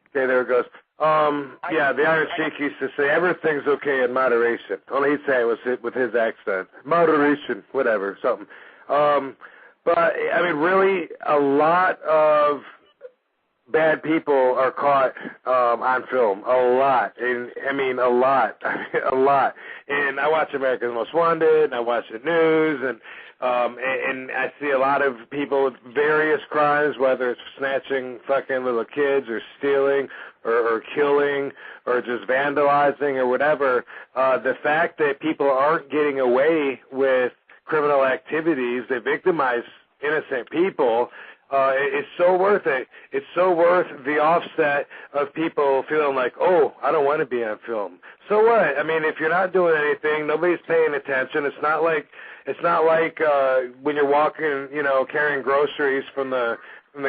Okay, there it goes. The Iron Sheik used to say everything's okay in moderation. Only he'd say it with his accent. Moderation, whatever, something. But, I mean, really, a lot of bad people are caught on film. A lot. And, I mean, a lot. A lot. And I watch America's Most Wanted, and I watch the news, and I see a lot of people with various crimes, whether it's snatching fucking little kids or stealing or killing or just vandalizing or whatever. The fact that people aren't getting away with criminal activities that victimize innocent people, it's so worth it. It's so worth the offset of people feeling like, oh, I don't want to be on film. So what? I mean, if you're not doing anything, nobody's paying attention. It's not like when you're walking, carrying groceries from the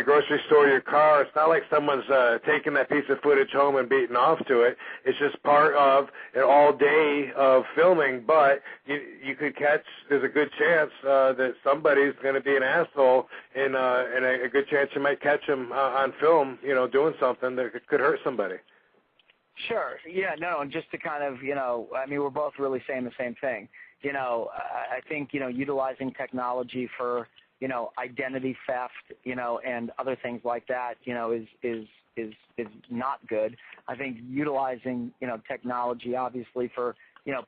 grocery store to your car. It's not like someone's taking that piece of footage home and beating off to it. It's just part of an all day of filming. But you could catch. There's a good chance that somebody's going to be an asshole, and a good chance you might catch him on film, doing something that could hurt somebody. Sure. Yeah, no, and just to kind of, we're both really saying the same thing. I think, utilizing technology for, identity theft, and other things like that, is not good. I think utilizing, technology obviously for,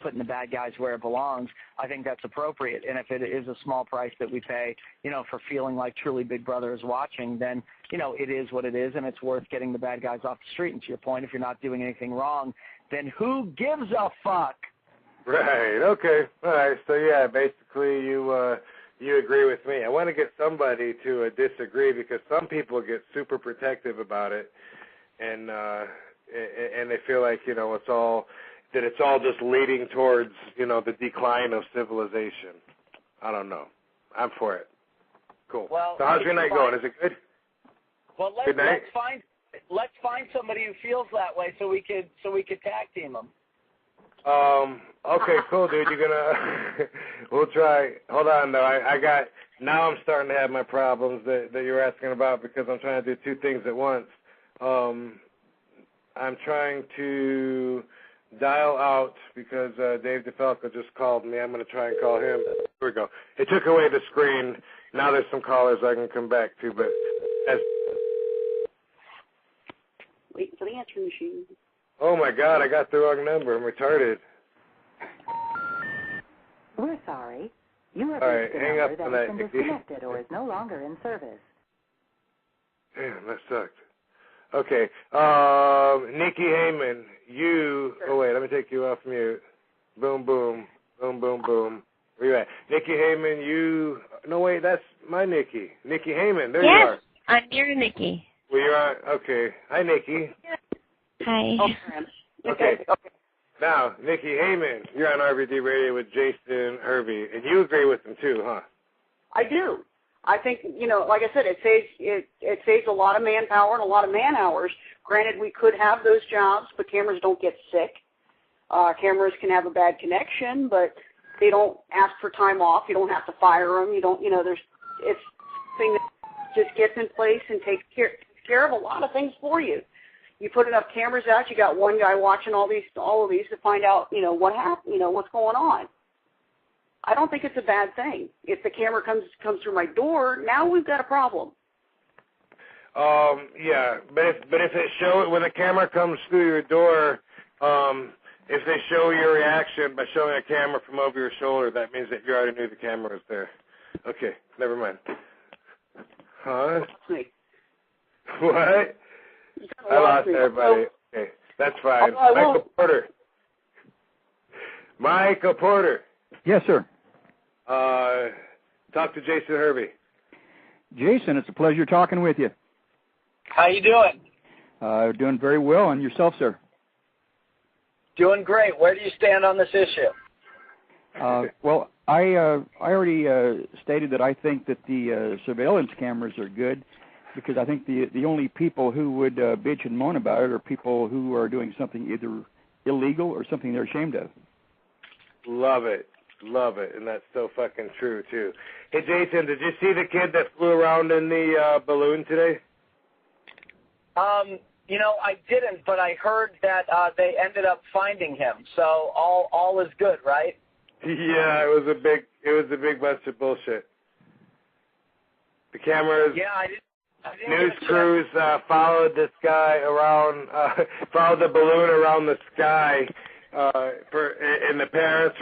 putting the bad guys where it belongs, I think that's appropriate. And if it is a small price that we pay, for feeling like truly Big Brother is watching, then, it is what it is, and it's worth getting the bad guys off the street. And to your point, if you're not doing anything wrong, then who gives a fuck? Right. Okay. All right. So yeah, basically you agree with me. I want to get somebody to disagree, because some people get super protective about it, and they feel like it's all just leading towards the decline of civilization. I don't know. I'm for it. Cool. Well, so how's your night going? Is it good? Well, let's find somebody who feels that way so we could tag team them. Okay, cool, dude. You're gonna, we'll try. Hold on, though. Now I'm starting to have my problems that you were asking about, because I'm trying to do two things at once. I'm trying to dial out because Dave DeFalco just called me. I'm going to try and call him. Here we go. It took away the screen. Now there's some callers I can come back to, but wait for the answering machine. Oh, my God, I got the wrong number. I'm retarded. We're sorry. You have reached a number that has been disconnected or is no longer in service. Damn, that sucked. Okay. Nikki Heyman, oh, wait, let me take you off mute. Boom, boom, boom, boom, boom. Where you at? Nikki Heyman, no, wait, that's my Nikki. Nikki Heyman, there you are. Yes, I'm your Nikki. Well, you're on, okay. Hi, Nikki. Hi. Okay. Now, Nikki Heyman, you're on RVD Radio with Jason Hervey, and you agree with him too, huh? I do. I think, like I said, it saves a lot of manpower and a lot of man hours. Granted, we could have those jobs, but cameras don't get sick. Cameras can have a bad connection, but they don't ask for time off. You don't have to fire them. You don't, it's a thing that just gets in place and takes care of a lot of things for you. You put enough cameras out, you got one guy watching all of these to find out, what happened, what's going on. I don't think it's a bad thing. If the camera comes through my door, now we've got a problem. Yeah, but if they show it when the camera comes through your door, if they show your reaction by showing a camera from over your shoulder, that means that you already knew the camera was there. Okay, never mind. Huh? What? I lost everybody. Okay, that's fine. Michael Porter. Yes, sir. Talk to Jason Hervey. Jason, it's a pleasure talking with you. How you doing? Doing very well, and yourself, sir? Doing great. Where do you stand on this issue? Well, I already stated that I think that the surveillance cameras are good, because I think the only people who would bitch and moan about it are people who are doing something either illegal or something they're ashamed of. Love it, and that's so fucking true, too. Hey, Jason, did you see the kid that flew around in the balloon today? I didn't, but I heard that they ended up finding him, so all is good, right? Yeah, it was a big bunch of bullshit. The cameras... Yeah, I didn't News crews followed this guy around, followed the balloon around the sky, and the parents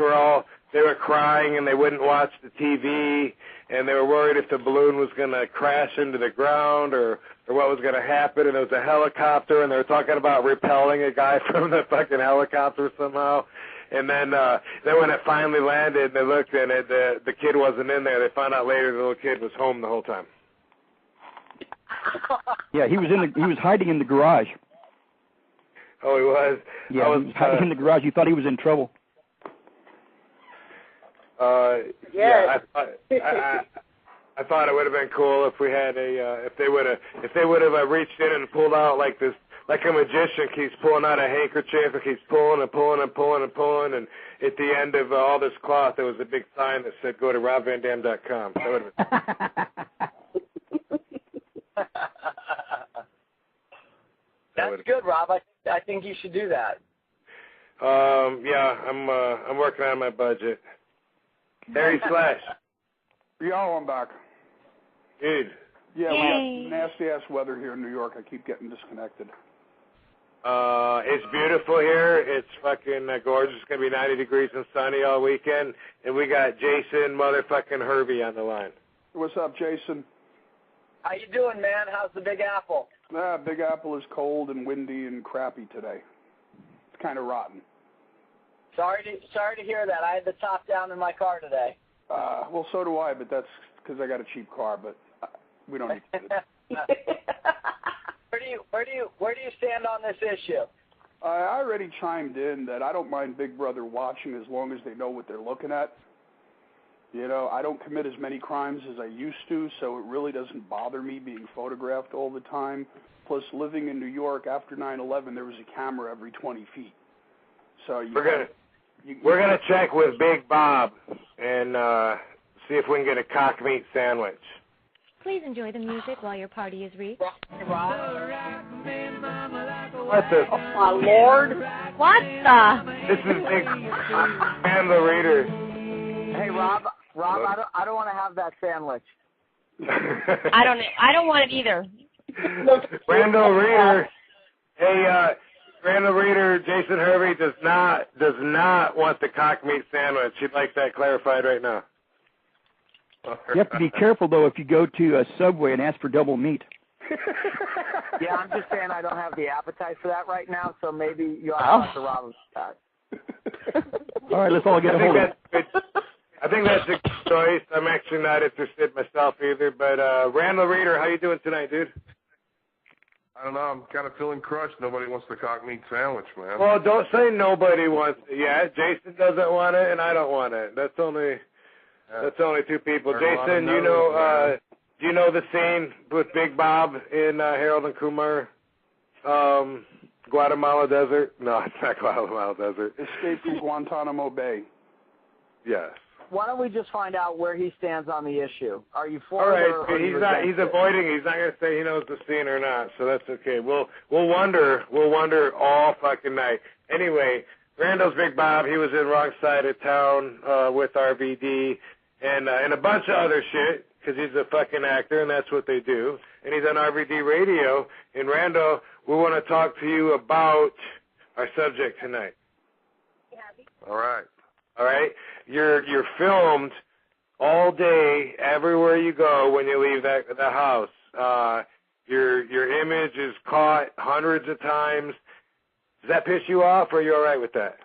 they were crying and they wouldn't watch the TV, and they were worried if the balloon was going to crash into the ground or what was going to happen, and there was a helicopter, and they were talking about repelling a guy from the fucking helicopter somehow. And then when it finally landed, they looked and the kid wasn't in there. They found out later the little kid was home the whole time. Yeah, he was hiding in the garage. Oh, he was? Yeah, he was hiding in the garage. You thought he was in trouble. Yeah, I thought it would have been cool if we had if they would have reached in and pulled out like this, like a magician keeps pulling out a handkerchief and keeps pulling and pulling and pulling and pulling, and at the end of all this cloth there was a big sign that said go to robvandam.com. That would have been. That's good, Rob. I think you should do that. Yeah, I'm working on my budget. Harry Slash. Yo, I'm back. Dude. Yeah, we got nasty-ass weather here in New York. I keep getting disconnected. It's beautiful here. It's fucking gorgeous. It's going to be 90 degrees and sunny all weekend. And we got Jason motherfucking Hervey on the line. What's up, Jason? How you doing, man? How's the Big Apple? Big Apple is cold and windy and crappy today. It's kind of rotten. Sorry to hear that. I had the top down in my car today. Well, so do I, but that's because I got a cheap car. But we don't need to do that. Where do you stand on this issue? I already chimed in that I don't mind Big Brother watching as long as they know what they're looking at. You know, I don't commit as many crimes as I used to, so it really doesn't bother me being photographed all the time. Plus, living in New York after 9/11, there was a camera every 20 feet. So we're gonna check with Big Bob and see if we can get a cock meat sandwich. Please enjoy the music while your party is reached. What the? Oh, my Lord. What the? This is Big and the Reader. Hey, Rob, I don't want to have that sandwich. I don't want it either. Randall Reader. Hey, Randall Reader, Jason Hervey does not want the cock meat sandwich. He'd like that clarified right now. You have to be careful, though, if you go to a Subway and ask for double meat. Yeah, I'm just saying I don't have the appetite for that right now, so maybe you ought to talk to Rob about that. All right, let's all get a hold of it. I think that's a good choice. I'm actually not interested myself either, but Randall Reader, how you doing tonight, dude? I don't know. I'm kind of feeling crushed. Nobody wants the cock meat sandwich, man. Well, don't say nobody wants it. Yeah, Jason doesn't want it, and I don't want it. That's only two people. Jason, do you know the scene with Big Bob in Harold and Kumar, Guatemala Desert? No, it's not Guatemala Desert. Escape from Guantanamo Bay. Yes. Why don't we just find out where he stands on the issue? Are you for it? Or All right, he's avoiding. He's not going to say he knows the scene or not, so that's okay. We'll wonder all fucking night. Anyway, Randall's Big Bob. He was in Wrong Side of Town with RVD and a bunch of other shit because he's a fucking actor and that's what they do. And he's on RVD Radio. And Randall, we want to talk to you about our subject tonight. All right. All right, you're filmed all day, everywhere you go when you leave the house. Your image is caught hundreds of times. Does that piss you off, or are you all right with that?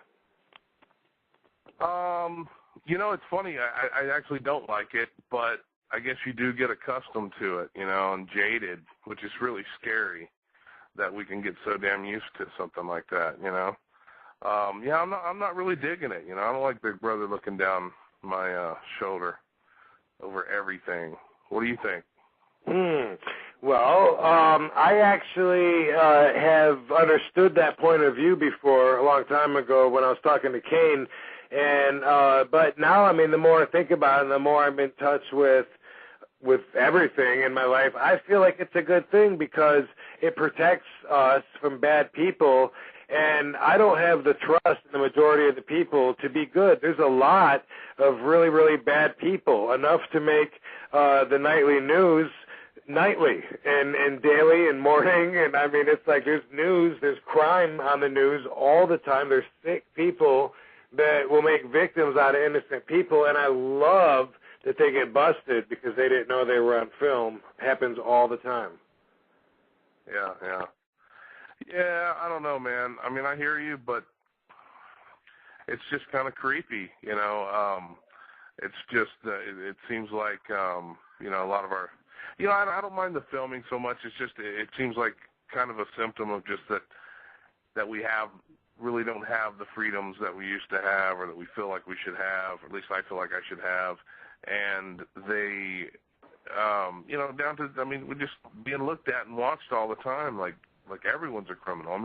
You know, it's funny. I actually don't like it, but I guess you do get accustomed to it, you know, and jaded, which is really scary that we can get so damn used to something like that, you know. Yeah, I'm not really digging it. You know, I don't like Big Brother looking down my shoulder over everything. What do you think? Well, I actually have understood that point of view before a long time ago when I was talking to Kane, and but now, I mean, the more I think about it, the more I'm in touch with everything in my life. I feel like it's a good thing because it protects us from bad people. And I don't have the trust in the majority of the people to be good. There's a lot of really, really bad people, enough to make the nightly news nightly and daily and morning. And, I mean, it's like there's news, there's crime on the news all the time. There's sick people that will make victims out of innocent people. And I love that they get busted because they didn't know they were on film. It happens all the time. Yeah. Yeah, I don't know, man. I mean, I hear you, but it's just kind of creepy, you know. It's just, it seems like, you know, a lot of our, you know, I don't mind the filming so much. It's just, it seems like kind of a symptom of just that that we really don't have the freedoms that we used to have, or that we feel like we should have, or at least I feel like I should have. And they, down to, we're just being looked at and watched all the time like everyone's a criminal.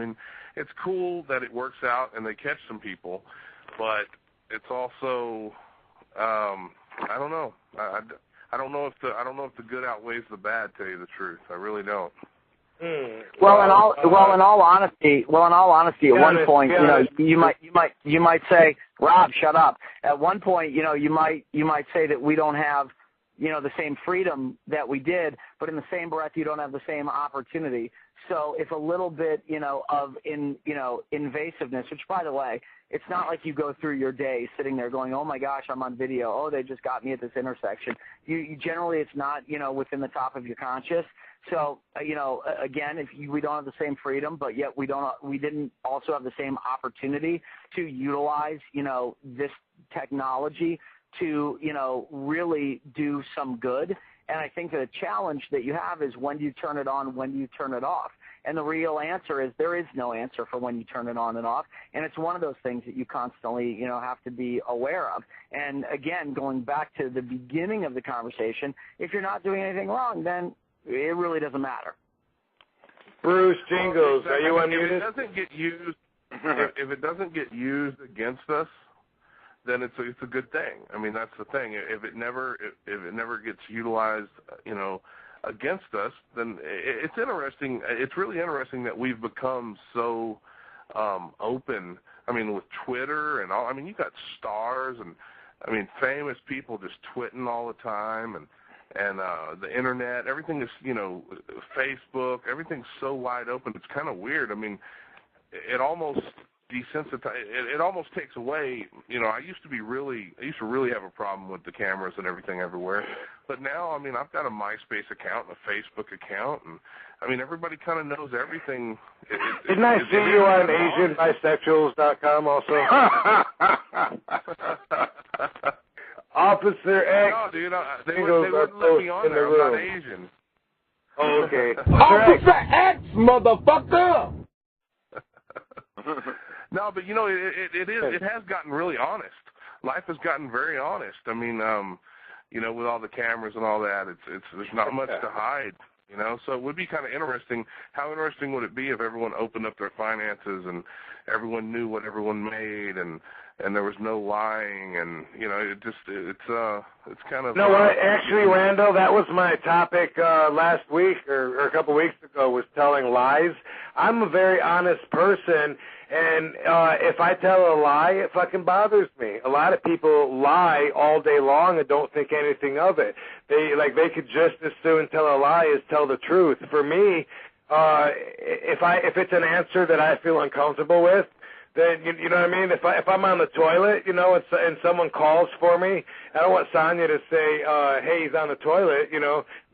It's cool that it works out and they catch some people, but it's also, I don't know. I don't know if the good outweighs the bad. Tell you the truth, I really don't. Well, in all honesty, at one point, you might say, Rob, shut up. At one point, you might say that we don't have, the same freedom that we did, but in the same breath, you don't have the same opportunity. So it's a little bit, of invasiveness, which, by the way, it's not like you go through your day sitting there going, oh my gosh, I'm on video. Oh, they just got me at this intersection. You generally, it's not, within the top of your conscious. So, again, we don't have the same freedom, but yet we didn't also have the same opportunity to utilize, this technology to, really do some good. And I think the challenge that you have is when do you turn it on, when do you turn it off? And the real answer is there is no answer for when you turn it on and off. And it's one of those things that you constantly, have to be aware of. And, again, going back to the beginning of the conversation, if you're not doing anything wrong, then it really doesn't matter. Bruce, Jingles, are you unmuted? If it doesn't get used, if it doesn't get used against us, then it's a good thing. That's the thing. If it never gets utilized, against us, then it's interesting. It's really interesting that we've become so open. With Twitter and all. You got stars and famous people just twitting all the time, and the internet. Everything is Facebook. Everything's so wide open. It's kind of weird. It almost desensitized. It almost takes away. I used to really have a problem with the cameras and everything everywhere, but now I've got a MySpace account and a Facebook account, and everybody kind of knows everything. Didn't I see you on AsianBisexuals.com also? Officer X. No, dude, they wouldn't let me on there. I'm not Asian. Oh, okay. Officer X, motherfucker! No, but it has gotten really honest. Life has gotten very honest. With all the cameras and all that, there's not much to hide. So it would be kind of interesting. How interesting would it be if everyone opened up their finances and everyone knew what everyone made and there was no lying and it's kind of. No, actually, Randall, that was my topic last week or a couple weeks ago, was telling lies. I'm a very honest person, and if I tell a lie, it fucking bothers me. A lot of people lie all day long and don't think anything of it. They could just as soon tell a lie as tell the truth. For me, if it's an answer that I feel uncomfortable with, then you know what I mean. If I'm on the toilet, and someone calls for me, I don't want Sonya to say, "Hey, he's on the toilet,"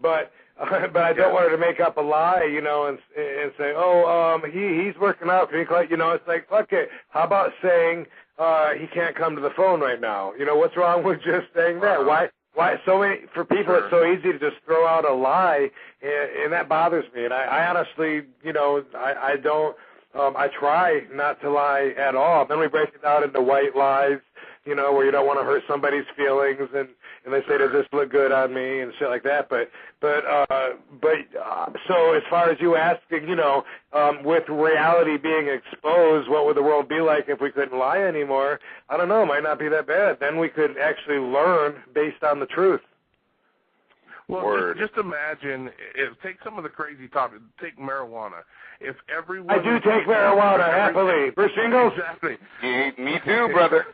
but I don't want her to make up a lie, and say, "Oh, he's working out." Can you call? It's like, fuck it. How about saying he can't come to the phone right now? What's wrong with just saying that? Why so many, for people it's so easy to just throw out a lie, and that bothers me. And I honestly, I don't. I try not to lie at all. Then we break it down into white lies, where you don't want to hurt somebody's feelings, and they say, does this look good on me, and shit like that. But so as far as you asking, with reality being exposed, what would the world be like if we couldn't lie anymore? I don't know. It might not be that bad. Then we could actually learn based on the truth. Well, just imagine, take some of the crazy topics, take marijuana. If everyone... I do take marijuana, happily. Bruce Jingles? Exactly. Me too, brother.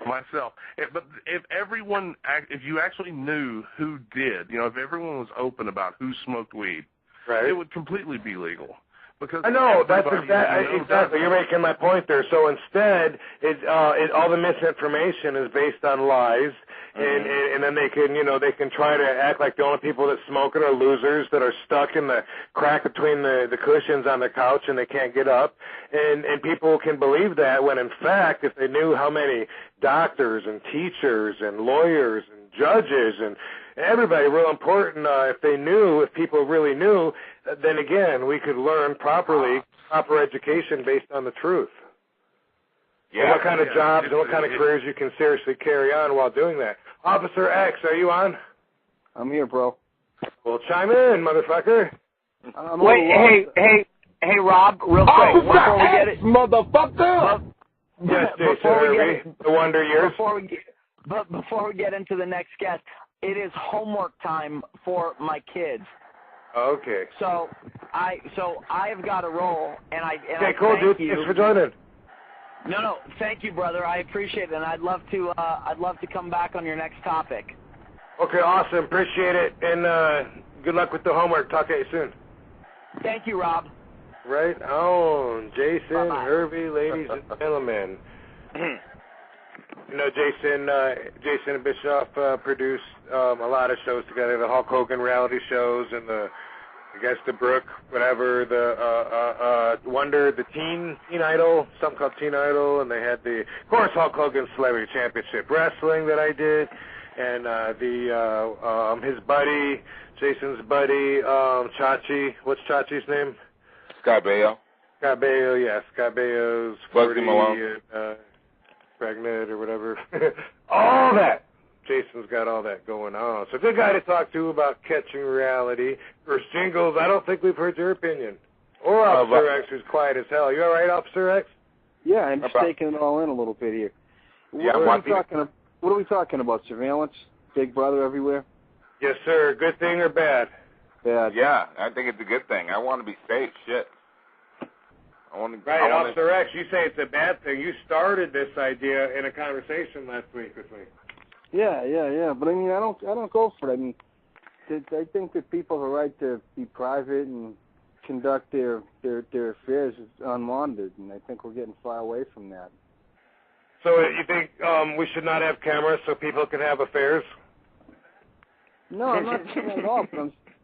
Myself. But if you actually knew who did, if everyone was open about who smoked weed, right, it would completely be legal. Because I know, that's exactly. You're making my point there. So instead, all the misinformation is based on lies, and then they can try to act like the only people that smoke it are losers that are stuck in the crack between the cushions on the couch and they can't get up, and people can believe that when in fact, if they knew how many doctors and teachers and lawyers and judges and everybody real important. If they knew, if people really knew, then again, we could learn properly, proper education based on the truth. Yeah. And what kind of jobs and what kind of careers you can seriously carry on while doing that. Officer X, are you on? I'm here, bro. Well, chime in, motherfucker. Hey, Rob, real quick, before we get it, motherfucker. Yes, Jason Hervey, the Wonder Years. Before we get into the next guest, it is homework time for my kids. Okay. So I've got to roll, and I cool, thank dude. you. Thanks for joining. No, thank you, brother. I appreciate it, and I'd love to come back on your next topic. Okay, awesome. Appreciate it, and good luck with the homework. Talk to you soon. Thank you, Rob. Right on, Jason Bye-bye. Hervey, ladies and gentlemen. You know, Jason and Bischoff produced a lot of shows together, the Hulk Hogan reality shows and the Brooke, whatever, the Wonder, the Teen Idol, something called Teen Idol, and they had of course, Hulk Hogan Celebrity Championship Wrestling that I did, and his buddy, Jason's buddy, Chachi, what's Chachi's name? Scott Baio. Scott Baio, yeah, Scott Baio's 40 and pregnant or whatever. All that. Jason's got all that going on. So good guy to talk to about catching reality. First, Jingles, I don't think we've heard your opinion. Or Officer X, who's quiet as hell. You all right, Officer X? Yeah, I'm just taking it all in a little bit here. What are we talking about? Surveillance? Big Brother everywhere? Yes, sir. Good thing or bad? Bad. Yeah, I think it's a good thing. I want to be safe. Shit. Officer X, you say it's a bad thing. You started this idea in a conversation last week with me. Yeah. But I mean, I don't go for it. I mean, I think that people have a right to be private and conduct their affairs unmonitored, and I think we're getting far away from that. So you think we should not have cameras so people can have affairs? No, I'm not saying that at all.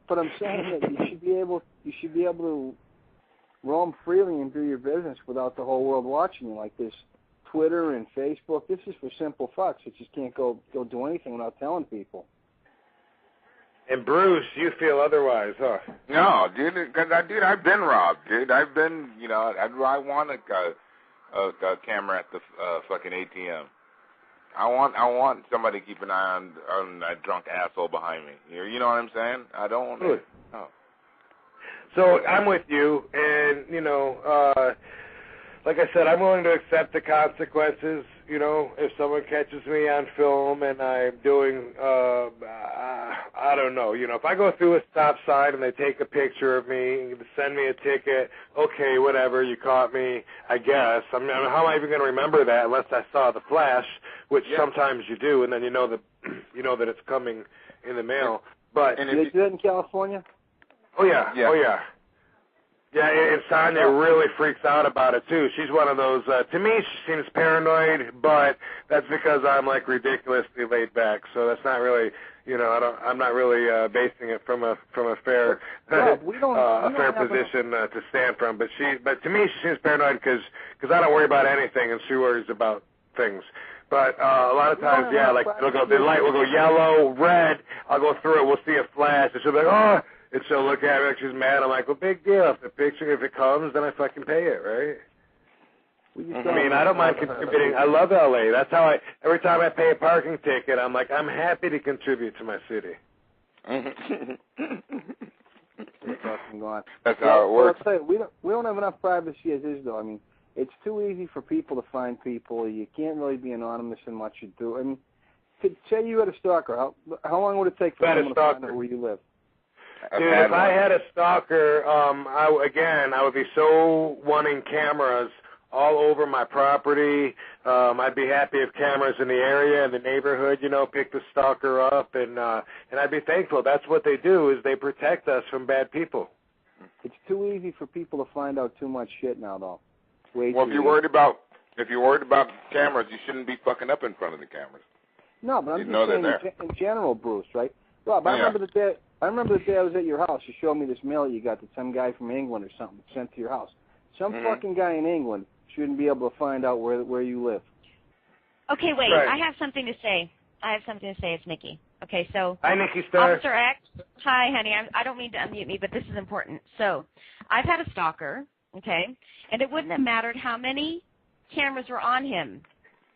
But I'm saying that you should be able to roam freely and do your business without the whole world watching you, like this Twitter and Facebook. This is for simple fucks that just can't go do anything without telling people. And Bruce, you feel otherwise, huh? No, dude, I've been robbed, dude. I've been, I want a camera at the fucking ATM. I want somebody to keep an eye on that drunk asshole behind me. You know what I'm saying? I don't want to. No. So I'm with you, and, like I said, I'm willing to accept the consequences, if someone catches me on film and I'm doing, I don't know, if I go through a stop sign and they take a picture of me and send me a ticket, okay, whatever, you caught me, I guess. I mean, how am I even going to remember that unless I saw the flash, which sometimes you do, and then you know that it's coming in the mail. But do they do that in California? Oh, yeah. Yeah, and Sonia really freaks out about it, too. She's one of those, to me, she seems paranoid, but that's because I'm, ridiculously laid back. So that's not really, I'm not really basing it from a fair fair position to stand from. But to me, she seems paranoid because I don't worry about anything, and she worries about things. But a lot of times, the light will go yellow, red. I'll go through it. We'll see a flash, and she'll be like, oh. And she'll look at me like she's mad. I'm like, well, big deal. If it comes, then I fucking pay it, right? I mean, I don't mind contributing. I love L.A. That's how every time I pay a parking ticket, I'm like, I'm happy to contribute to my city. That's how it works. I'll tell you, we don't have enough privacy as is, though. I mean, it's too easy for people to find people. You can't really be anonymous in what you do. I mean, say you had a stalker. How long would it take for someone to find out where you live? Dude, if I had a stalker, I would be so wanting cameras all over my property. I'd be happy if cameras in the area, in the neighborhood, pick the stalker up, and I'd be thankful. That's what they do, is they protect us from bad people. It's too easy for people to find out too much shit now, though. Well, if you're worried about cameras, you shouldn't be fucking up in front of the cameras. No, but I'm just saying in general, Bruce, right? Rob, I remember the day I was at your house. You showed me this mail you got that some guy from England or something sent to your house. Some fucking guy in England shouldn't be able to find out where you live. Okay, wait. Right. I have something to say. It's Mickey. Okay, so hi, Nikki Star. Officer X. Hi, honey. I don't mean to unmute me, but this is important. So I've had a stalker, okay, and it wouldn't have mattered how many cameras were on him.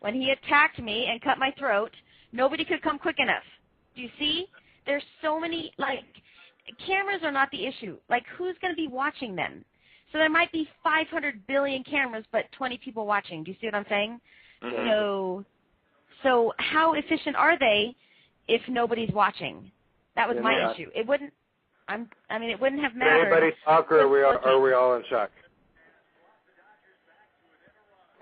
When he attacked me and cut my throat, nobody could come quick enough. Do you see? There's so many, like, cameras are not the issue. Like, who's going to be watching them? So there might be 500 billion cameras, but 20 people watching. Do you see what I'm saying? Mm-hmm. So how efficient are they if nobody's watching? That was my issue. It wouldn't. It wouldn't have mattered. Did anybody talk, or are we all in shock?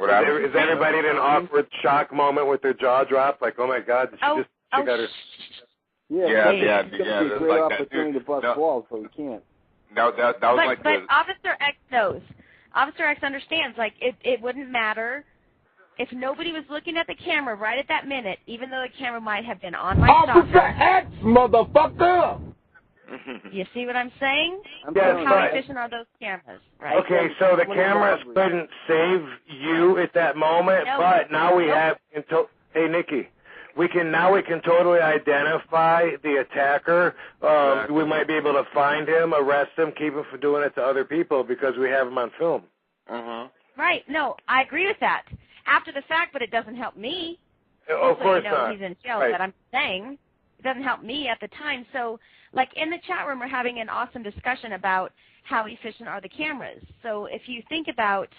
Is everybody in an awkward shock moment with their jaw dropped? Like, oh my God, she got her. Yeah. It's a great opportunity to bust balls, but we can't. That was but Officer X knows. Officer X understands. Like, it wouldn't matter if nobody was looking at the camera right at that minute, even though the camera might have been on my stalker. Officer X, motherfucker! You see what I'm saying? Yes, how efficient are those cameras? Right? Okay, so the cameras couldn't save you at that moment, but now we have. Hey, Nikki, we can totally identify the attacker. We might be able to find him, arrest him, keep him from doing it to other people because we have him on film. Right. No, I agree with that. After the fact, but it doesn't help me. Of course not. He's in jail, right. But I'm saying it doesn't help me at the time. So, like, in the chat room, we're having an awesome discussion about how efficient are the cameras. So if you think about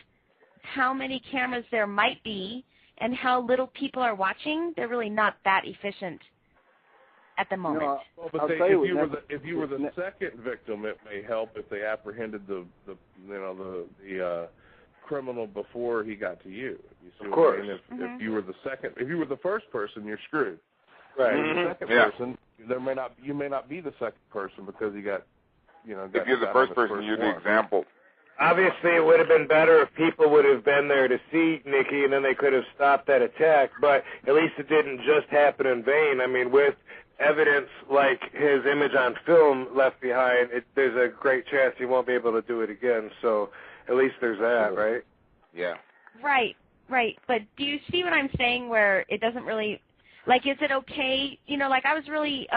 how many cameras there might be and how little people are watching, they're really not that efficient at the moment. Well, but if you were the second victim, it may help if they apprehended the criminal before he got to you. You see of course. What I mean? If you were the second, if you were the first person, you're screwed. Right. The second person, you may not be the second person because you got, if you're the first person, you're the example. Obviously, it would have been better if people would have been there to see Nikki, and then they could have stopped that attack. But at least it didn't just happen in vain. I mean, with evidence like his image on film left behind, there's a great chance he won't be able to do it again. So at least there's that, right? Yeah. Right. But do you see what I'm saying where it doesn't really, like, is it okay? I was really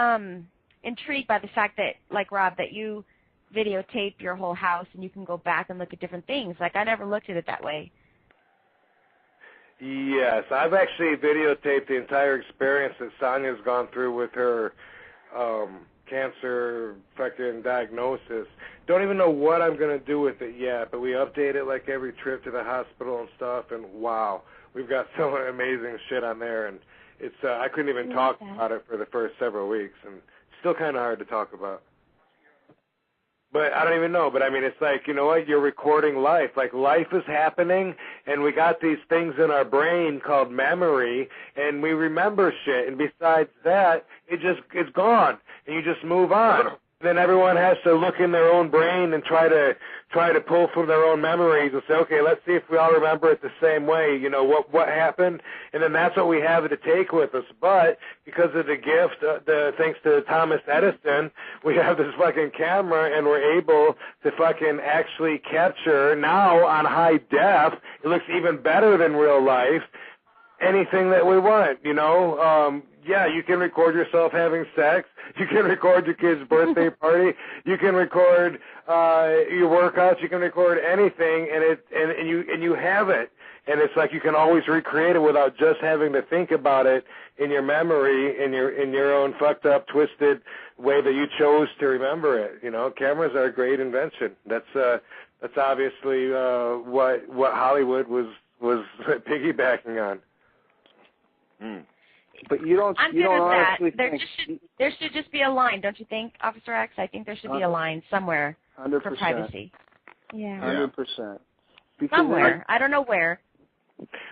intrigued by the fact that, like, Rob, that you videotape your whole house and you can go back and look at different things. Like, I never looked at it that way. Yes, I've actually videotaped the entire experience that Sonia's gone through with her cancer fucking diagnosis. Don't even know what I'm going to do with it yet, but we update it like every trip to the hospital and stuff, and wow, we've got so amazing shit on there, and it's I couldn't even talk about it for the first several weeks, and it's still kind of hard to talk about. But I don't even know. But, I mean, it's like, you know what, you're recording life. Like, life is happening, and we got these things in our brain called memory, and we remember shit. And besides that, it's gone, and you just move on. Then everyone has to look in their own brain and try to pull from their own memories and say, okay, let's see if we all remember it the same way. You know, what happened? And then that's what we have to take with us. But because of the gift, thanks to Thomas Edison, we have this fucking camera, and we're able to fucking actually capture now on high def. It looks even better than real life. Anything that we want, yeah, you can record yourself having sex. You can record your kid's birthday party. You can record your workouts. You can record anything, and you have it. And it's like you can always recreate it without just having to think about it in your memory, in your own fucked up, twisted way that you chose to remember it. Cameras are a great invention. That's obviously what Hollywood was piggybacking on. But you don't. I'm you good don't with honestly that. think There should just be a line, don't you think, Officer X? I think there should be a line somewhere 100%. for privacy. Yeah. 100%. Somewhere. I don't know where.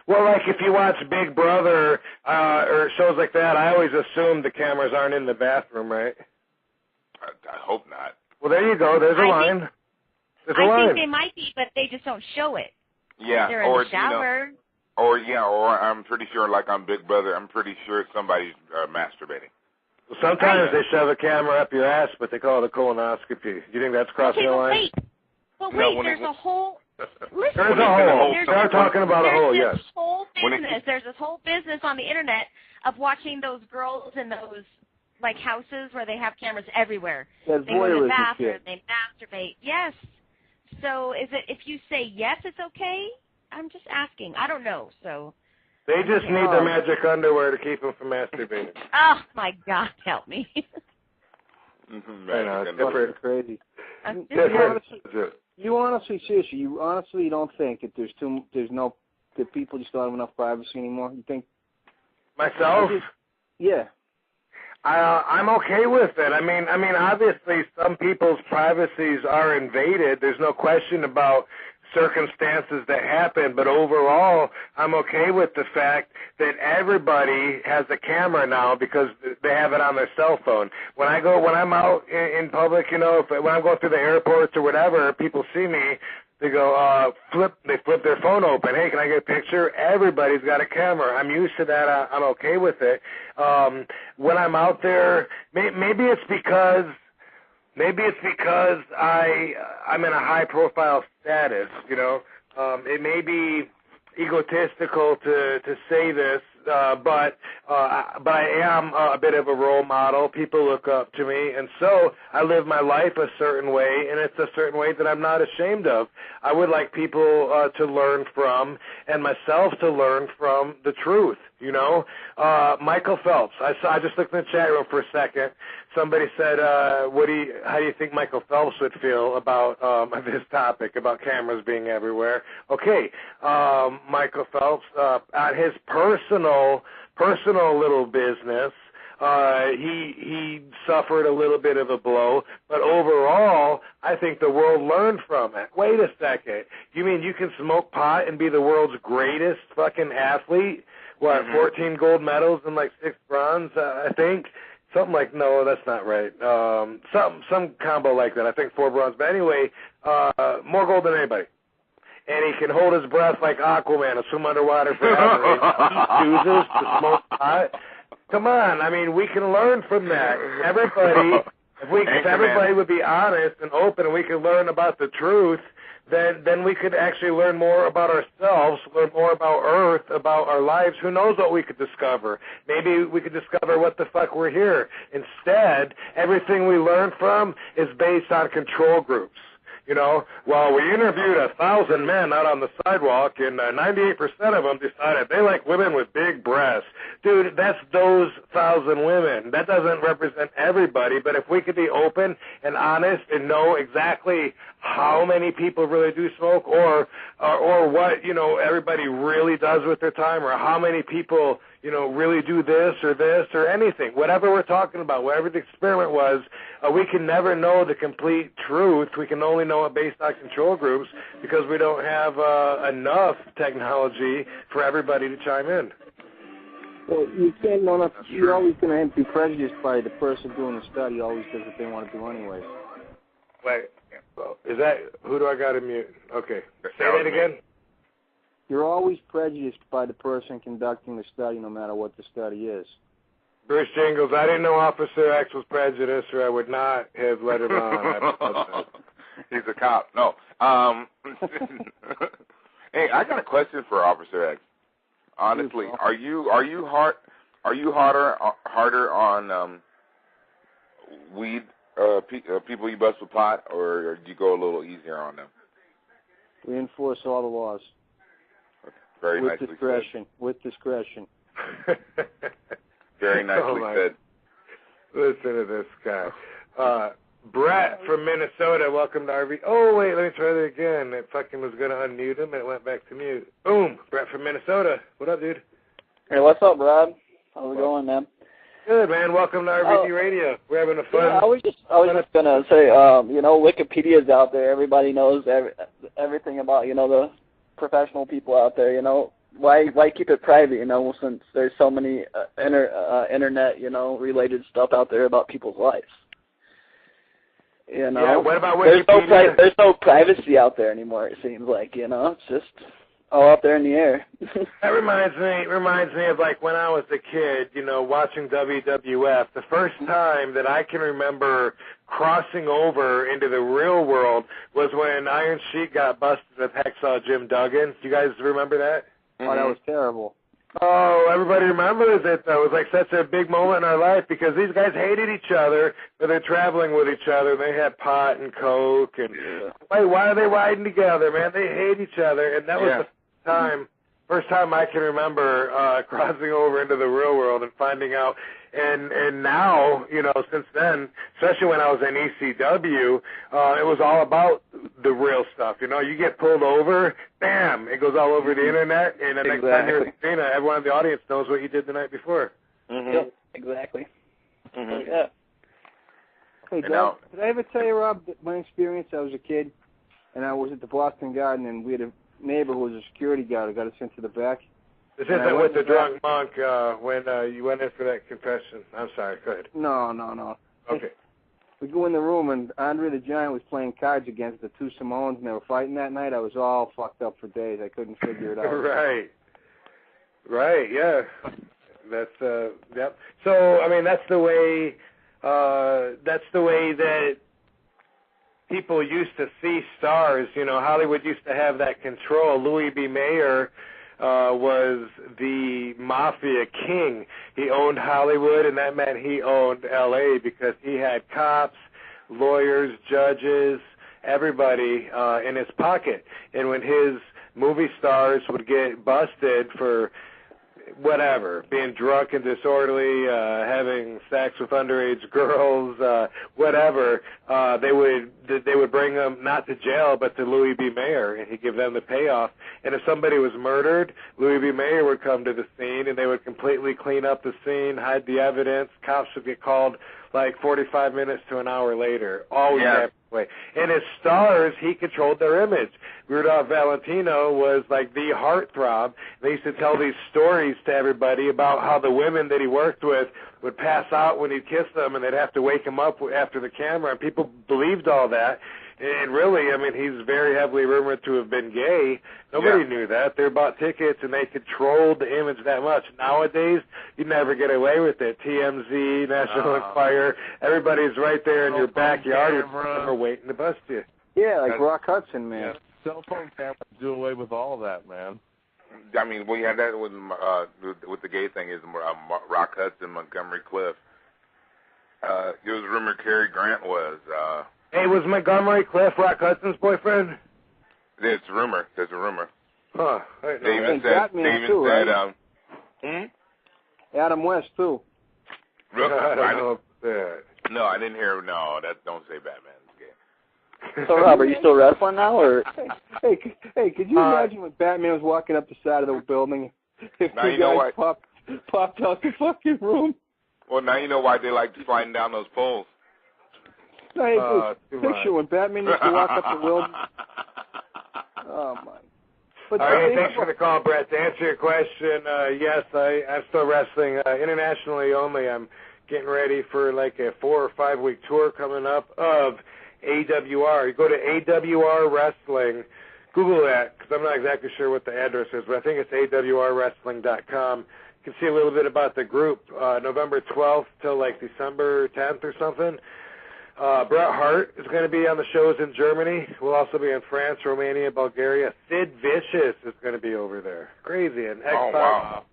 Well, like if you watch Big Brother or shows like that, I always assume the cameras aren't in the bathroom, right? I hope not. Well, there you go. There's a line. I think they might be, but they just don't show it. Yeah, they're in the shower. Or I'm pretty sure, like on Big Brother, I'm pretty sure somebody's masturbating. Well, sometimes they shove a camera up your ass, but they call it a colonoscopy. Do you think that's crossing the line? But wait, there's a whole... Listen, there's a hole. They're talking about a hole, yes. There's this whole business on the Internet of watching those girls in those like houses where they have cameras everywhere. That's they go in the voyeurism bathroom, shit. they masturbate. Yes. So is it, if you say yes, it's okay? I'm just asking. I don't know. So they just need the magic underwear to keep them from masturbating. Oh my God, help me. I know, it's fucking crazy. You honestly, seriously, you honestly don't think that that people just don't have enough privacy anymore? You think? Myself? Yeah. I'm okay with it. I mean, obviously, some people's privacies are invaded. There's no question about circumstances that happen, but overall, I'm okay with the fact that everybody has a camera now because they have it on their cell phone. When I'm out in public, when I'm going through the airports or whatever, people see me. They go, they flip their phone open. Hey, can I get a picture? Everybody's got a camera. I'm used to that. I'm okay with it. When I'm out there, maybe it's because I'm in a high-profile status, It may be egotistical to say this, but I am a bit of a role model. People look up to me, and so I live my life a certain way, and it's a certain way that I'm not ashamed of. I would like people to learn from, and myself to learn from the truth. Michael Phelps. I just looked in the chat room for a second. Somebody said, how do you think Michael Phelps would feel about this topic, about cameras being everywhere? Okay, Michael Phelps, at his personal little business, he suffered a little bit of a blow, but overall, I think the world learned from it. Wait a second. You mean you can smoke pot and be the world's greatest fucking athlete? What, 14 gold medals and like 6 bronze, I think? Something like, no, that's not right. Some combo like that. I think 4 bronze. But anyway, more gold than anybody. And he can hold his breath like Aquaman and swim underwater forever. He chooses to smoke pot. Come on, I mean, we can learn from that. If everybody would be honest and open and we could learn about the truth, then we could actually learn more about ourselves, learn more about Earth, about our lives. Who knows what we could discover? Maybe we could discover what the fuck we're here. Instead, everything we learn from is based on control groups. Well, we interviewed 1,000 men out on the sidewalk, and 98% of them decided they like women with big breasts. Dude, that's those 1,000 women. That doesn't represent everybody, but if we could be open and honest and know exactly how many people really do smoke or what, everybody really does with their time, or how many people, really do this or anything, whatever we're talking about, whatever the experiment was, we can never know the complete truth. We can only know it based on control groups because we don't have enough technology for everybody to chime in. Well, you can't know enough. You're always going to be prejudiced by the person doing the study. Always does what they want to do anyway. Wait, is that, who do I got to mute? Okay, say that again. You're always prejudiced by the person conducting the study, no matter what the study is. Bruce Jingles, I didn't know Officer X was prejudiced, or I would not have let him on. He's a cop. No. Hey, I got a question for Officer X. Honestly, are you harder on weed people you bust with pot, or do you go a little easier on them? We enforce all the laws. Very with nicely discretion. said. With discretion. Very nicely said. Listen to this guy. Brett from Minnesota, welcome to RV. Oh, wait, let me try that again. It fucking was going to unmute him, and it went back to mute. Boom. Brett from Minnesota. What up, dude? Hey, what's up, Brad? How's it going, man? Good, man. Welcome to RVD Radio. We're having a fun. Yeah, I was just gonna say, Wikipedia's out there. Everybody knows everything about, the professional people out there. Why keep it private? Since there's so many internet, related stuff out there about people's lives. Yeah. What about Wikipedia? There's no privacy out there anymore. It seems like, it's just all up there in the air. That reminds me of like when I was a kid, watching WWF. The first time that I can remember crossing over into the real world was when Iron Sheik got busted with Hacksaw Jim Duggan. Do you guys remember that? Oh, that was terrible. Oh, everybody remembers it, though. It was like such a big moment in our life because these guys hated each other, but they're traveling with each other. They had pot and coke, and why are they riding together, man? They hate each other, and that was the first time I can remember crossing over into the real world and finding out. And now, you know, since then, especially when I was in ECW, it was all about the real stuff. You know, you get pulled over, bam, it goes all over the internet, and the next time you're in the arena, everyone in the audience knows what you did the night before. Yep, exactly. Yeah. Hey, Doug, did I ever tell you, Rob, that my experience? I was a kid, and I was at the Boston Garden, and we had a neighbor who was a security guard who got us into the back. This isn't with the drunk monk when you went in for that confession. I'm sorry, go ahead. No. Okay. We go in the room, and Andre the Giant was playing cards against the two Samoans, and they were fighting that night. I was all fucked up for days. I couldn't figure it out. Right, yeah. That's, yep. So, I mean, that's the way that people used to see stars. You know, Hollywood used to have that control. Louis B. Mayer was the mafia king. He owned Hollywood, and that meant he owned L.A. because he had cops, lawyers, judges, everybody in his pocket. And when his movie stars would get busted for whatever, being drunk and disorderly, having sex with underage girls, whatever, they would bring them not to jail but to Louis B. Mayer, and he'd give them the payoff. And if somebody was murdered, Louis B. Mayer would come to the scene, and they would completely clean up the scene, hide the evidence. Cops would get called like 45 minutes to an hour later. Always that way. And his stars, he controlled their image. Rudolph Valentino was like the heartthrob. They used to tell these stories to everybody about how the women that he worked with would pass out when he'd kiss them, and they'd have to wake him up after the camera, and people believed all that. And really, I mean, he's very heavily rumored to have been gay. Nobody knew that. They bought tickets, and they controlled the image that much. Nowadays, you never get away with it. TMZ, National Enquirer, everybody's right there in your backyard waiting to bust you. Yeah, like Rock Hudson, man. Cell phone cameras do away with all of that, man. I mean, we had that with the gay thing is Rock Hudson, Montgomery Clift. It was rumored Cary Grant was. Hey, was Montgomery Clift Rock Hudson's boyfriend? There's a rumor. Huh. They even said, Adam West, too. Really? I don't know that. No, I didn't hear. No, don't say Batman's gay. So, Rob, are you still wrestling now, or? Hey, could you imagine when Batman was walking up the side of the building? If now the you know guys why. popped out the fucking room. Well, now you know why they like sliding down those poles. Hey, picture when Batman used to walk up the wilderness. Oh, my. But all right, thanks for the call, Brett. To answer your question, yes, I'm still wrestling internationally only. I'm getting ready for like a 4 or 5 week tour coming up of AWR. You go to AWR Wrestling, Google that, because I'm not exactly sure what the address is, but I think it's awrwrestling.com. You can see a little bit about the group, November 12th till like December 10th or something. Bret Hart is going to be on the shows in Germany. We'll also be in France, Romania, Bulgaria. Sid Vicious is going to be over there. Crazy. And wow.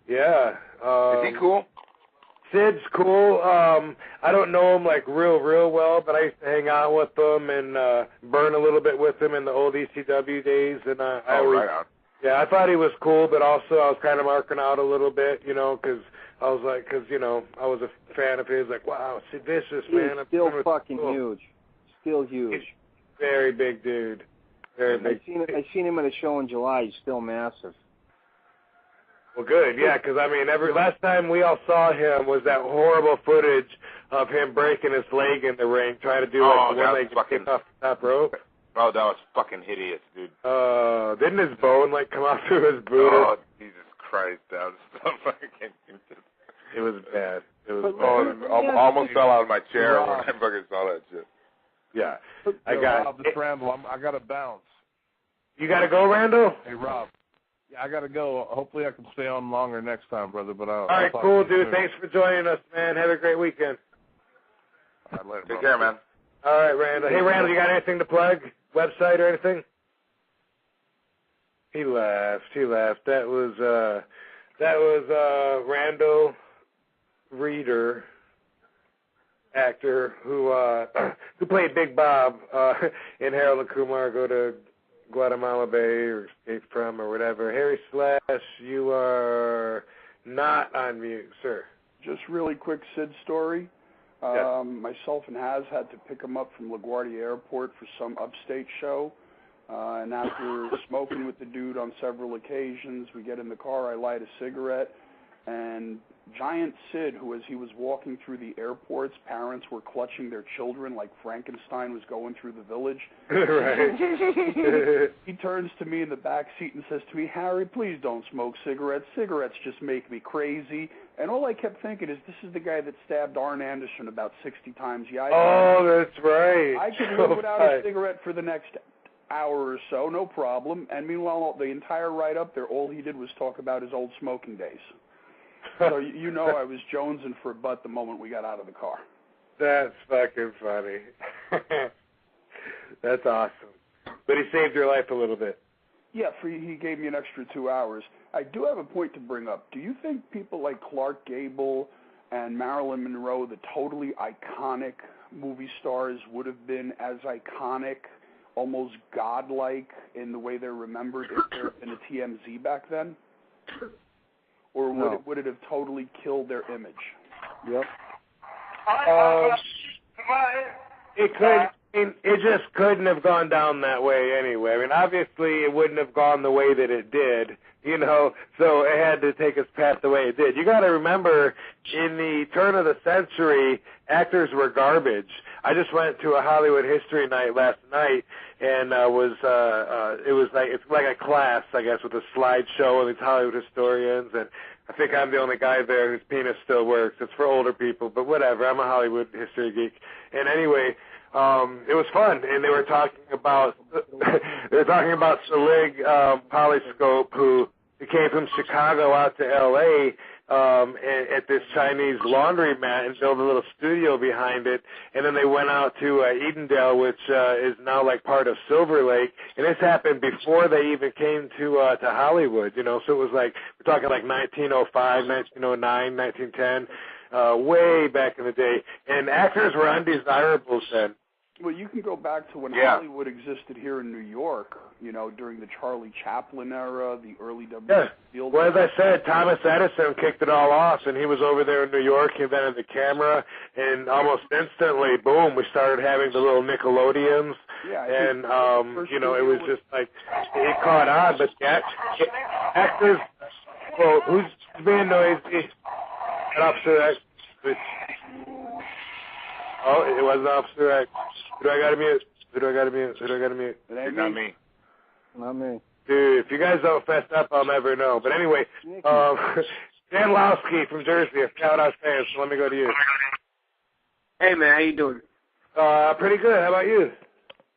Yeah. Is he cool? Sid's cool. I don't know him like real well, but I used to hang out with him and burn a little bit with him in the old ECW days. And I always, right on. Yeah, I thought he was cool, but also I was kind of marking out a little bit, you know, because I was like, you know, I was a fan of his. Like, wow, Sid Vicious, man. He's still fucking huge. Still huge. He's very big dude. Very big. I seen him at a show in July. He's still massive. Well, good, yeah, because, I mean, last time we all saw him was that horrible footage of him breaking his leg in the ring, trying to do like the one-leg kick off the top rope. Oh, that was fucking hideous, dude. Didn't his bone, like, come off through his boot? Oh, Jesus Christ, that was so fucking... It was bad. It was bad. I almost fell out of my chair when I fucking saw that shit. Yeah. Rob, this Randall, I got to bounce. You got to go, Randall? Hey, Rob. Yeah, I got to go. Hopefully I can stay on longer next time, brother. But all right, cool, dude. Thanks for joining us, man. Have a great weekend. All right, later, Take care, man. All right, Randall. Hey, Randall, you got anything to plug? Website or anything? He laughed. That was, That was Randall Reeder, actor who played Big Bob in Harold and Kumar Go to Guatemala Bay or Escape From or whatever. Harry Slash, you are not on mute, sir. Just really quick Sid story. Yes. Myself and Haz had to pick him up from LaGuardia Airport for some upstate show. And after smoking with the dude on several occasions, we get in the car, I light a cigarette, and Giant Sid, who as he was walking through the airport's parents were clutching their children like Frankenstein was going through the village. Right. He turns to me in the back seat and says to me, Harry, please don't smoke cigarettes. Cigarettes just make me crazy. And all I kept thinking is, this is the guy that stabbed Arn Anderson about 60 times. Yeah, that's right. I could live without a cigarette for the next hour or so, no problem. And meanwhile, the entire ride up there, all he did was talk about his old smoking days. So you know I was jonesing for a butt the moment we got out of the car. That's fucking funny. That's awesome. But he saved your life a little bit. Yeah, he gave me an extra 2 hours. I do have a point to bring up. Do you think people like Clark Gable and Marilyn Monroe, the totally iconic movie stars, would have been as iconic, almost godlike in the way they're remembered if there had been a TMZ back then? Or would it have totally killed their image? Yep. It just couldn't have gone down that way anyway. I mean, obviously it wouldn't have gone the way that it did, you know, so it had to take its path the way it did. You got to remember, in the turn of the century, actors were garbage. I just went to a Hollywood History Night last night, and it was like, it's like a class, I guess, with a slideshow of these Hollywood historians, and I think I'm the only guy there whose penis still works. It's for older people, but whatever. I'm a Hollywood history geek. And anyway, it was fun, and they were talking about Selig Polyscope, who came from Chicago out to L.A. At this Chinese laundromat and built a little studio behind it, and then they went out to Edendale, which is now like part of Silver Lake, and this happened before they even came to Hollywood, you know, so it was like, we're talking like 1905, 1909, 1910, way back in the day, and actors were undesirables then. Well, you can go back to when Hollywood existed here in New York, you know, during the Charlie Chaplin era, the early W. Field. Well, as I said, Thomas Edison kicked it all off, and he was over there in New York. He invented the camera, and almost instantly, boom, we started having the little Nickelodeons, and, you know, it was just like, it caught on, but actors, well, who's being noisy? Officer X. Oh, it wasn't Officer X. Who do I got to mute? It ain't not me. Not me. Dude, if you guys don't fess up, I'll never know. But anyway, Dan Lowski from Jersey, a shout-out fan, so let me go to you. Hey, man, how you doing? Pretty good. How about you?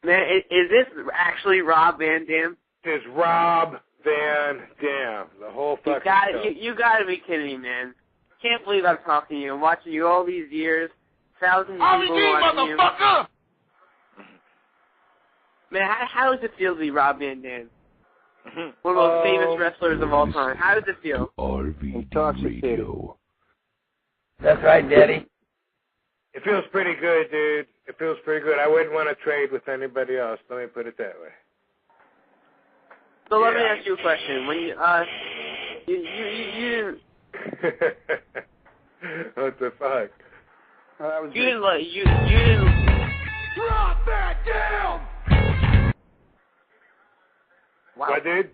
Man, is this actually Rob Van Dam? It's Rob Van Dam, the whole fucking show. You gotta be kidding me, man. Can't believe I'm talking to you. I'm watching you all these years. Thousands of people watching you. Motherfucker! Man, how does it feel to be Rob Van Dam? One of the most famous wrestlers of all time. How does it feel? RVD Radio. That's right, Daddy. It feels pretty good, dude. It feels pretty good. I wouldn't want to trade with anybody else. Let me put it that way. So let me ask you a question. When you didn't... What the fuck? You didn't... Drop that down! Wow. What, dude?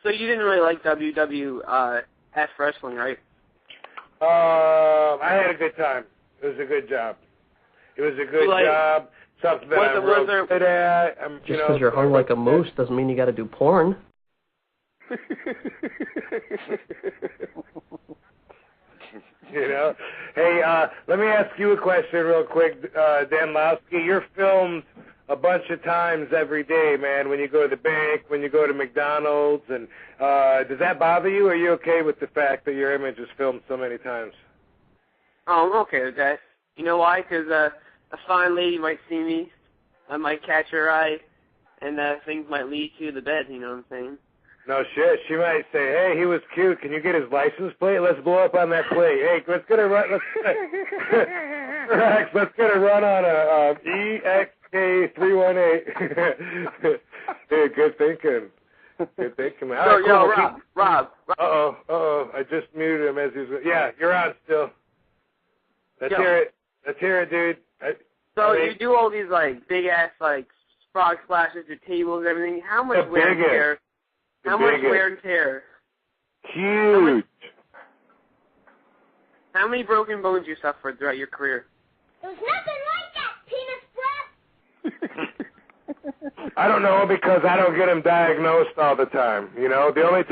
So you didn't really like WWF wrestling, right? I had a good time. It was a good job. It was a good job. Something that I'm real good at. Just because you're hung like a moose doesn't mean you got to do porn. You know? Hey, let me ask you a question real quick, Dan Lowski. You're filmed a bunch of times every day, man, when you go to the bank, when you go to McDonald's, and does that bother you, or are you okay with the fact that your image is filmed so many times? Oh, I'm okay with that. You know why? Because a fine lady might see me, I might catch her eye, and things might lead to the bed, you know what I'm saying? No shit. She might say, "Hey, he was cute. Can you get his license plate? Let's blow up on that plate. Hey, let's get a run. Let's get a run on a EXK318." Dude, good thinking. Good thinking, man. So, Right, cool. yo, Rob. Uh-oh. I just muted him as he was. Yeah, you're on still. Let's hear it, dude. You do all these like big ass like frog splashes, your tables, and everything. How much wear and tear? How much wear and tear? Huge. How many broken bones you suffered throughout your career? There's nothing like that, penis breath. I don't know because I don't get them diagnosed all the time. You know, the only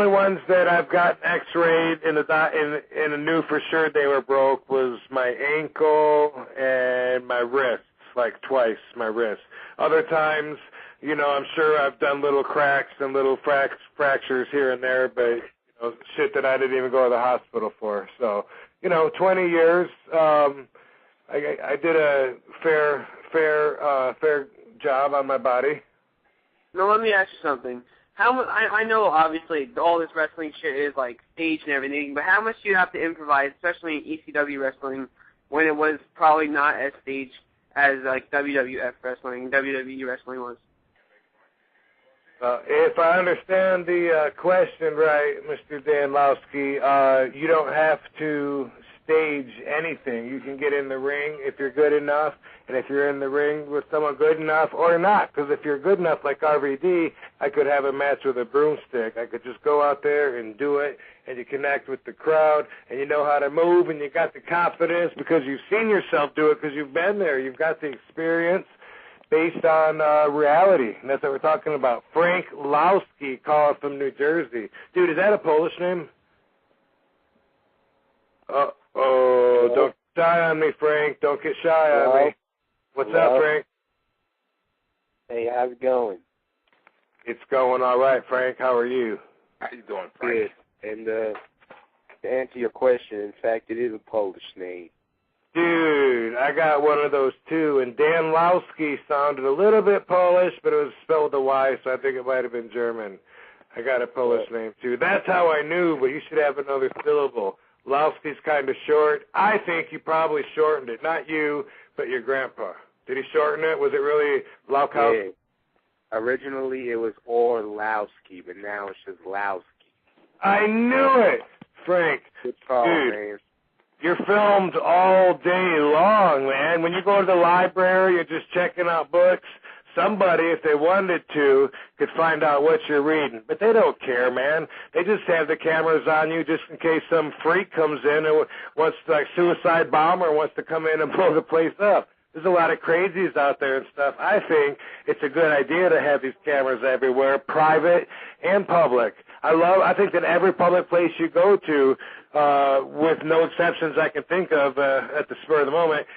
ones that I've got X-rayed and knew for sure they were broke was my ankle and my wrists, like twice my wrists. Other times, you know, I'm sure I've done little cracks and little fractures here and there, but you know, shit that I didn't even go to the hospital for. So, you know, 20 years. I did a fair job on my body. Now let me ask you something. I know obviously all this wrestling shit is like staged and everything, but how much do you have to improvise, especially in ECW wrestling, when it was probably not as staged as like WWF wrestling, WWE wrestling was? If I understand the question right, Mr. Danlowski, you don't have to stage anything. You can get in the ring if you're good enough, and if you're in the ring with someone good enough or not, because if you're good enough like RVD, I could have a match with a broomstick. I could just go out there and do it, and you connect with the crowd, and you know how to move, and you got the confidence because you've seen yourself do it because you've been there. You've got the experience based on reality, and that's what we're talking about. Frank Lowski calling from New Jersey. Dude, is that a Polish name? Don't get shy on me, Frank. Don't get shy on me. What's up, Frank? Hey, how's it going? It's going all right, Frank. How are you? How you doing, Frank? Good. And to answer your question, in fact, it is a Polish name. Dude, I got one of those too, and Danlowski sounded a little bit Polish, but it was spelled with a Y, so I think it might have been German. I got a Polish name too. That's how I knew, but you should have another syllable. Lowski's kind of short. I think you probably shortened it. Not you, but your grandpa. Did he shorten it? Was it really Laukowski? Yeah. Originally it was Orlowski, but now it's just Lowski. I knew it! Frank, good call, dude, man. You're filmed all day long, man. When you go to the library, you're just checking out books. Somebody, if they wanted to, could find out what you're reading. But they don't care, man. They just have the cameras on you just in case some freak comes in and wants to, like, suicide bomber wants to come in and blow the place up. There's a lot of crazies out there and stuff. I think it's a good idea to have these cameras everywhere, private and public. I think that every public place you go to, with no exceptions I can think of at the spur of the moment,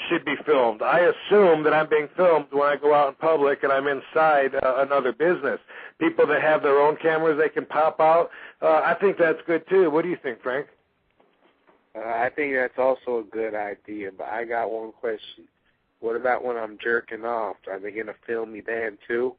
should be filmed. I assume that I'm being filmed when I go out in public and I'm inside another business. People that have their own cameras they can pop out, I think that's good too. What do you think, Frank? I think that's also a good idea, but I got one question. What about when I'm jerking off? Are they going to film me then too?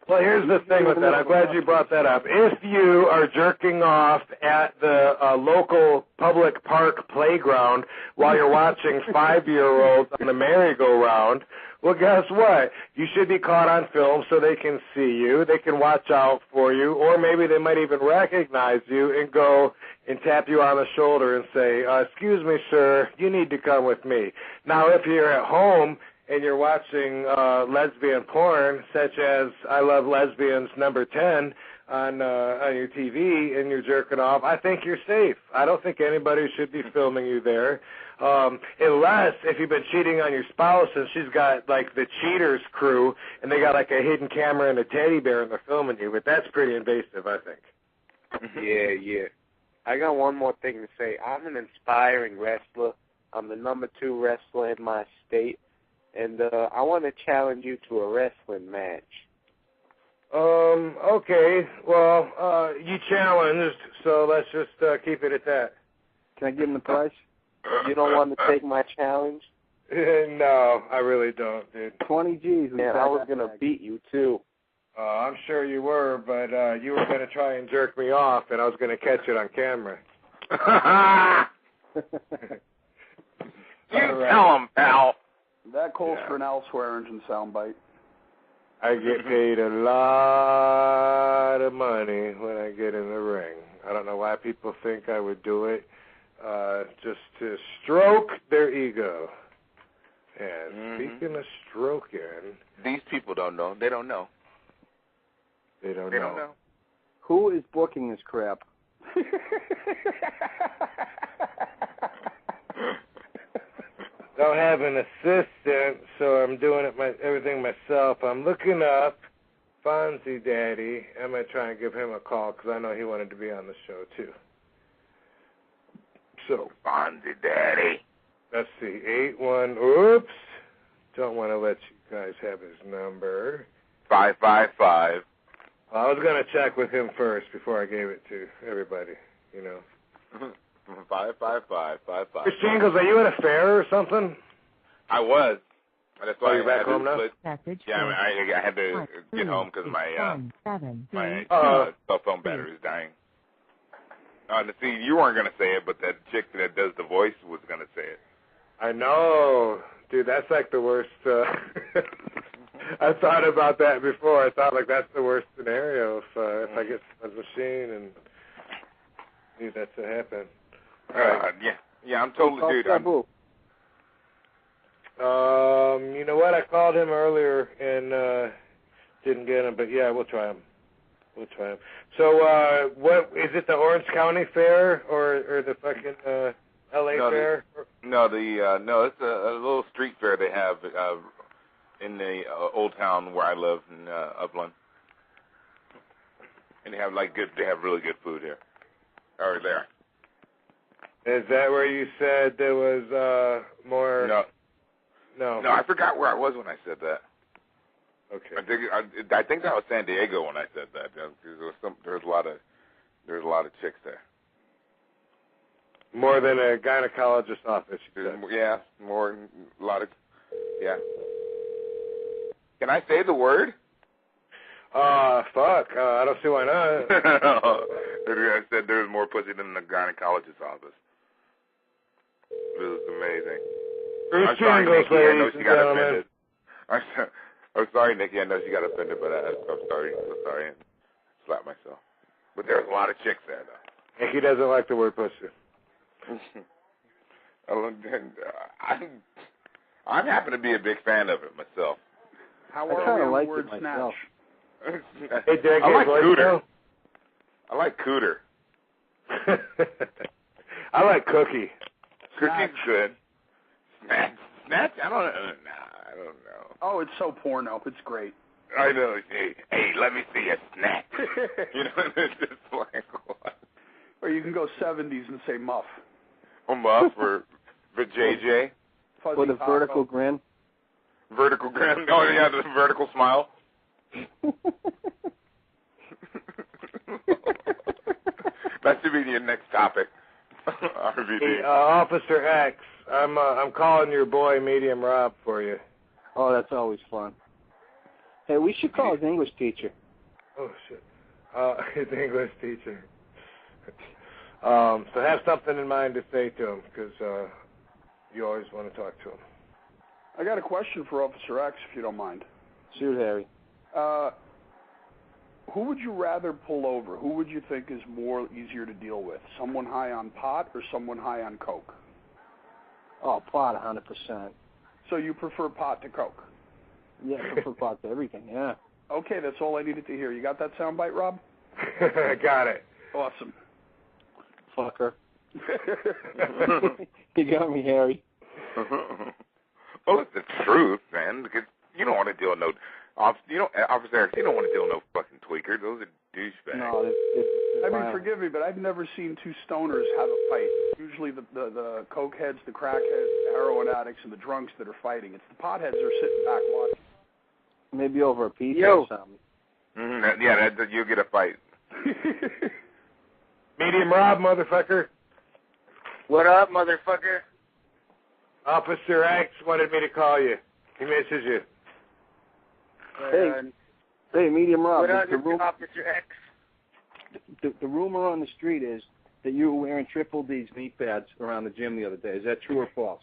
Well, here's the thing with that. I'm glad you brought that up. If you are jerking off at the local public park playground while you're watching 5-year-olds on the merry-go-round, well, guess what? You should be caught on film so they can see you, they can watch out for you, or maybe they might even recognize you and go and tap you on the shoulder and say, excuse me, sir, you need to come with me. Now, if you're at home and you're watching lesbian porn, such as I Love Lesbians number 10 on your TV, and you're jerking off, I think you're safe. I don't think anybody should be filming you there, unless if you've been cheating on your spouse and she's got like the cheaters crew and they got like a hidden camera and a teddy bear and they're filming you. But that's pretty invasive, I think. Yeah. I got one more thing to say. I'm an inspiring wrestler. I'm the number 2 wrestler in my state. And I want to challenge you to a wrestling match. Okay. Well, you challenged, so let's just keep it at that. Can I give him the price? You don't want to take my challenge? No, I really don't, dude. 20 G's. Man, I was going to beat you, too. I'm sure you were, but you were going to try and jerk me off, and I was going to catch it on camera. Tell him, pal. That calls for an Al Swear Engine soundbite. I get paid a lot of money when I get in the ring. I don't know why people think I would do it, just to stroke their ego. And speaking of stroking... These people don't know. They don't know. They don't know. Who is booking this crap? Don't have an assistant, so I'm doing everything myself. I'm looking up Fonzie Daddy. I'm going to try and give him a call because I know he wanted to be on the show, too. So, Fonzie Daddy. Let's see, 81, oops. Don't want to let you guys have his number. 555. I was going to check with him first before I gave it to everybody, you know. 555. Jingles, are you at a fair or something? I was. That's why you're back home now? Yeah, I had to get home because my cell phone battery is dying. See, you weren't going to say it, but that chick that does the voice was going to say it. I know. Dude, that's like the worst. I thought about that before. I thought, like, that's the worst scenario if I get a machine and need that to happen. All right. Yeah, I'm totally, dude. You know what? I called him earlier and didn't get him, but yeah, we'll try him. So, what is it? The Orange County Fair or the fucking L.A. Fair? No, it's a little street fair they have in the old town where I live in Upland, and they have really good food here, or there. Is that where you said there was more? No, I forgot where I was when I said that. Okay. I think that was San Diego when I said that. There's a lot of chicks there. More than a gynecologist's office. Yeah, yeah. Can I say the word? Fuck. I don't see why not. I said there was more pussy than the gynecologist's office. This is amazing. I'm sorry, Nikki. I know she got offended. I'm sorry, Nikki. I know she got offended, but I'm sorry. I'm sorry. And slapped myself. But there's a lot of chicks there, though. Nikki doesn't like the word pussy. I happen to be a big fan of it myself. How are we on the word snatch? Hey, Derek, I like cooter. I like cooter. I like cookie. Cookie's good. Snatch? I don't know. Oh, it's so porno. It's great. I know. Hey, let me see a snatch. You know, it's just like what? Or you can go 70s and say muff. A muff for JJ. With a vertical grin. Vertical grin. Oh, yeah, the vertical smile. That should be your next topic. RVD. Hey, Officer X, I'm calling your boy Medium Rob for you. Oh, that's always fun. Hey, we should call his English teacher. Oh, shit. His English teacher. So have something in mind to say to him, because you always want to talk to him. I got a question for Officer X, if you don't mind. Shoot, Harry. Who would you rather pull over? Who would you think is easier to deal with? Someone high on pot or someone high on coke? Oh, pot, 100%. So you prefer pot to coke? Yeah, I prefer pot to everything, yeah. Okay, that's all I needed to hear. You got that soundbite, Rob? Got it. Awesome. Fucker. You got me, Harry. Well, it's the truth, man, because you don't want to deal with Officer X, you don't want to deal with no fucking tweaker. Those are douchebags. No, I mean, forgive me, but I've never seen two stoners have a fight. Usually the coke heads, the crack heads, the heroin addicts, and the drunks that are fighting. It's the potheads that are sitting back watching. Maybe over a pizza or something. You'll get a fight. Medium Rob, motherfucker. What up, motherfucker? Officer X wanted me to call you. He misses you. Hey, Hey, Medium Rob. What up, Mr. Officer X? The rumor on the street is that you were wearing Triple D's knee pads around the gym the other day. Is that true or false?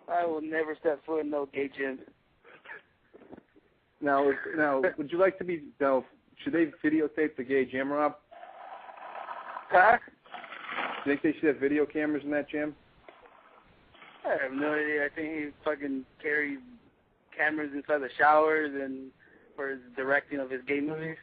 I will never step foot in no gay gym. Now, would you like to be? Now, should they videotape the gay gym, Rob? Huh? Do you think they should have video cameras in that gym? I have no idea. I think he fucking carries cameras inside the showers and for his directing of his gay movies.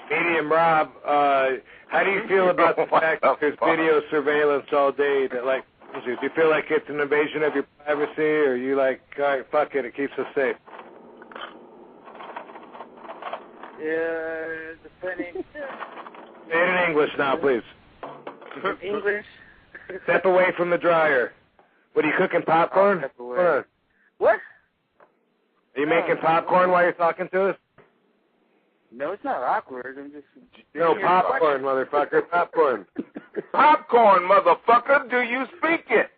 Medium Rob, how do you feel about the fact that there's video surveillance all day? That like, do you feel like it's an invasion of your privacy, or are you like, all right, fuck it, it keeps us safe? Yeah, depending. Say it in English now, please. English? Step away from the dryer. What, are you cooking popcorn? Step away. What? Are you making popcorn while you're talking to us? No, it's not awkward. I'm just... No, popcorn, motherfucker, popcorn. Popcorn, motherfucker, do you speak it?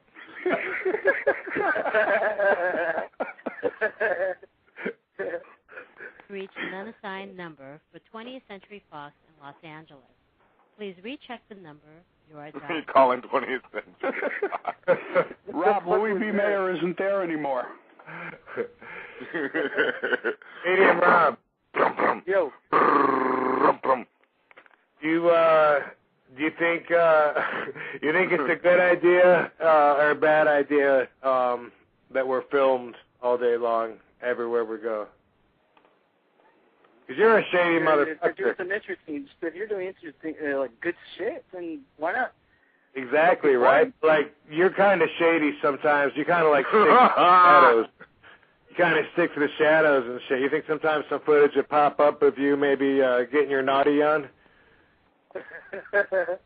Reach an unassigned number for 20th Century Fox in Los Angeles. Please recheck the number you are dialing. You're calling 20th Century Fox. Rob, Louis B. Mayer isn't there anymore. Medium Rob. Yo. Do you think it's a good idea or a bad idea that we're filmed all day long everywhere we go? Because you're a shady motherfucker. If you're doing interesting, like good shit, then why not? Exactly, right? Like, you're kind of shady sometimes. You kind of like stick to the shadows. You kind of stick to the shadows and shit. You think sometimes some footage would pop up of you maybe getting your naughty on? So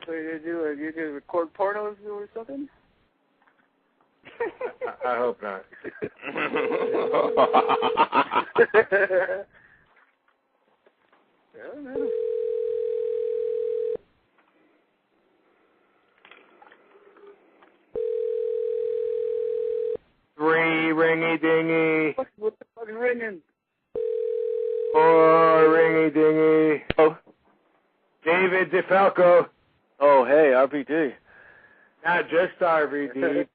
you do record pornos or something? I hope not. Three ringy dingy. What the fuck is ringing? Four ringy dingy. Oh, David DeFalco. Oh, hey, RVD. Not just RVD.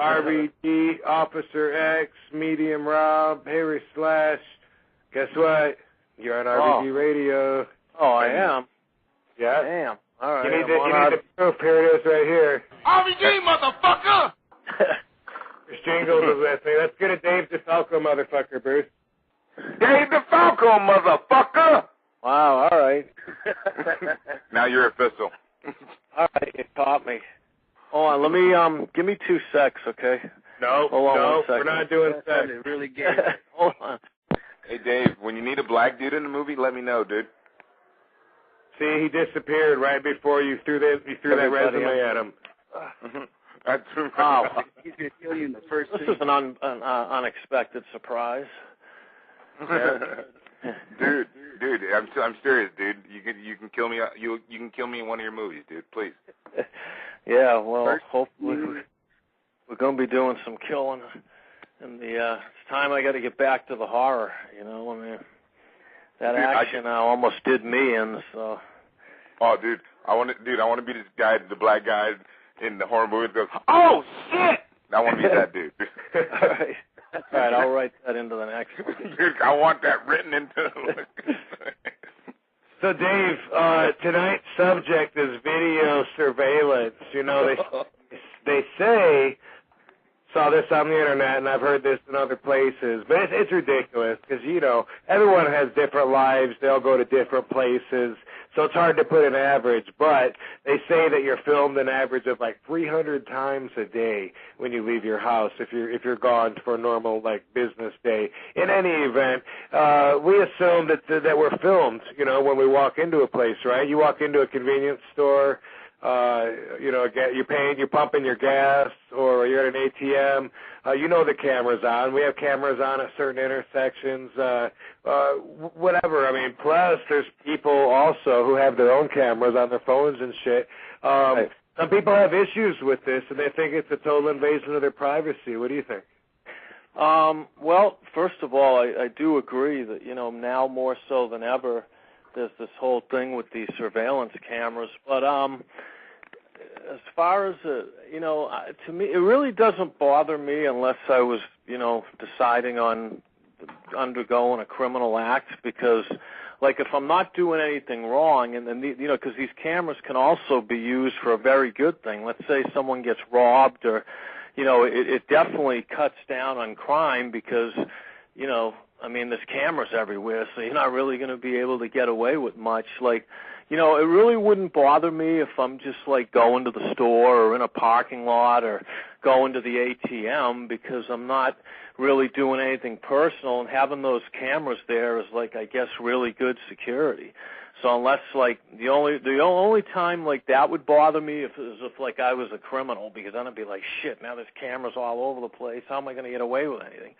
RVD, Officer X, Medium Rob, Harry Slash. Guess what? You're on RVD Radio. Oh, I am? Yeah. Damn. All right. You need the proof. Here it is right here. RVD, motherfucker! There's Jingles is with me. Let's get a Dave DeFalco motherfucker, Bruce. Dave DeFalco, motherfucker! Wow, all right. Now you're official. All right, you caught me. Hold on, let me, give me 2 secs, okay? No, we're not doing sex. Really gay. Hold on. Hey, Dave, when you need a black dude in the movie, let me know, dude. See, he disappeared right before you threw that resume at him. That's wow. He's going to kill you in the first This scene. is an unexpected surprise. Dude, I'm serious, dude. You can kill me. You can kill me in one of your movies, dude. Please. Yeah, well, hopefully we're going to be doing some killing, and it's time I got to get back to the horror. You know, I mean, that action almost did me in. So. Oh, dude, I want to be this guy, the black guy in the horror movie that goes, "Oh shit!" I want to be that dude. All right, I'll write that into the next one. Dude, I want that written into. So, Dave, tonight's subject is video surveillance. You know, they say, saw this on the internet, and I've heard this in other places, but it's ridiculous because, you know, everyone has different lives. They all go to different places, so it's hard to put an average, but they say that you're filmed an average of like 300 times a day when you leave your house if you're gone for a normal, like, business day. In any event, we assume that we're filmed, you know, when we walk into a place, right? You walk into a convenience store, you know, you're pumping your gas, or you're at an ATM. You know the camera's on. We have cameras on at certain intersections, whatever. I mean, plus there's people also who have their own cameras on their phones and shit. Some people have issues with this, and they think it's a total invasion of their privacy. What do you think? Well, first of all, I do agree that, now more so than ever, there's this whole thing with these surveillance cameras. But as far as, to me, it really doesn't bother me unless I was, deciding on undergoing a criminal act, because, like, if I'm not doing anything wrong, and then, because these cameras can also be used for a very good thing. Let's say someone gets robbed or, it definitely cuts down on crime because, there's cameras everywhere, so you're not really going to be able to get away with much. Like, it really wouldn't bother me if I'm just, like, going to the store or in a parking lot or going to the ATM, because I'm not really doing anything personal, and having those cameras there is, like, I guess, really good security. So unless, like, the only time, like, that would bother me if like, I was a criminal, because then I'd be like, shit, now there's cameras all over the place. How am I going to get away with anything?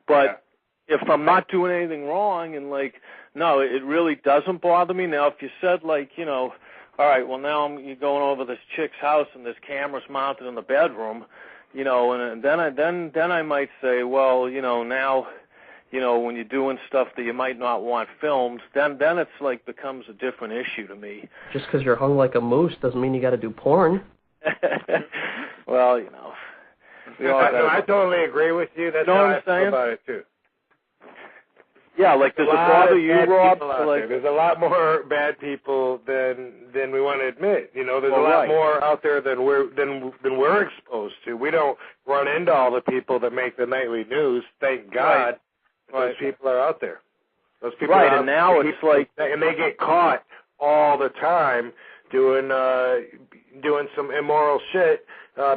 But if I'm not doing anything wrong, and, like, no, it really doesn't bother me. Now, if you said, like, all right, well, now you're going over this chick's house and there's cameras mounted in the bedroom, and then I might say, well, now, when you're doing stuff that you might not want filmed, then it's, like, becomes a different issue to me. Just because you're hung like a moose doesn't mean you got to do porn. Well, I totally agree with you. That's how I feel about it, too. Yeah, like, does it bother you, Rob? Like, there's a lot more bad people than we want to admit. There's a lot more out there than we're exposed to. We don't run into all the people that make the nightly news. Thank God, those people are out there. Those people are out and now it's like, and they get caught all the time doing some immoral shit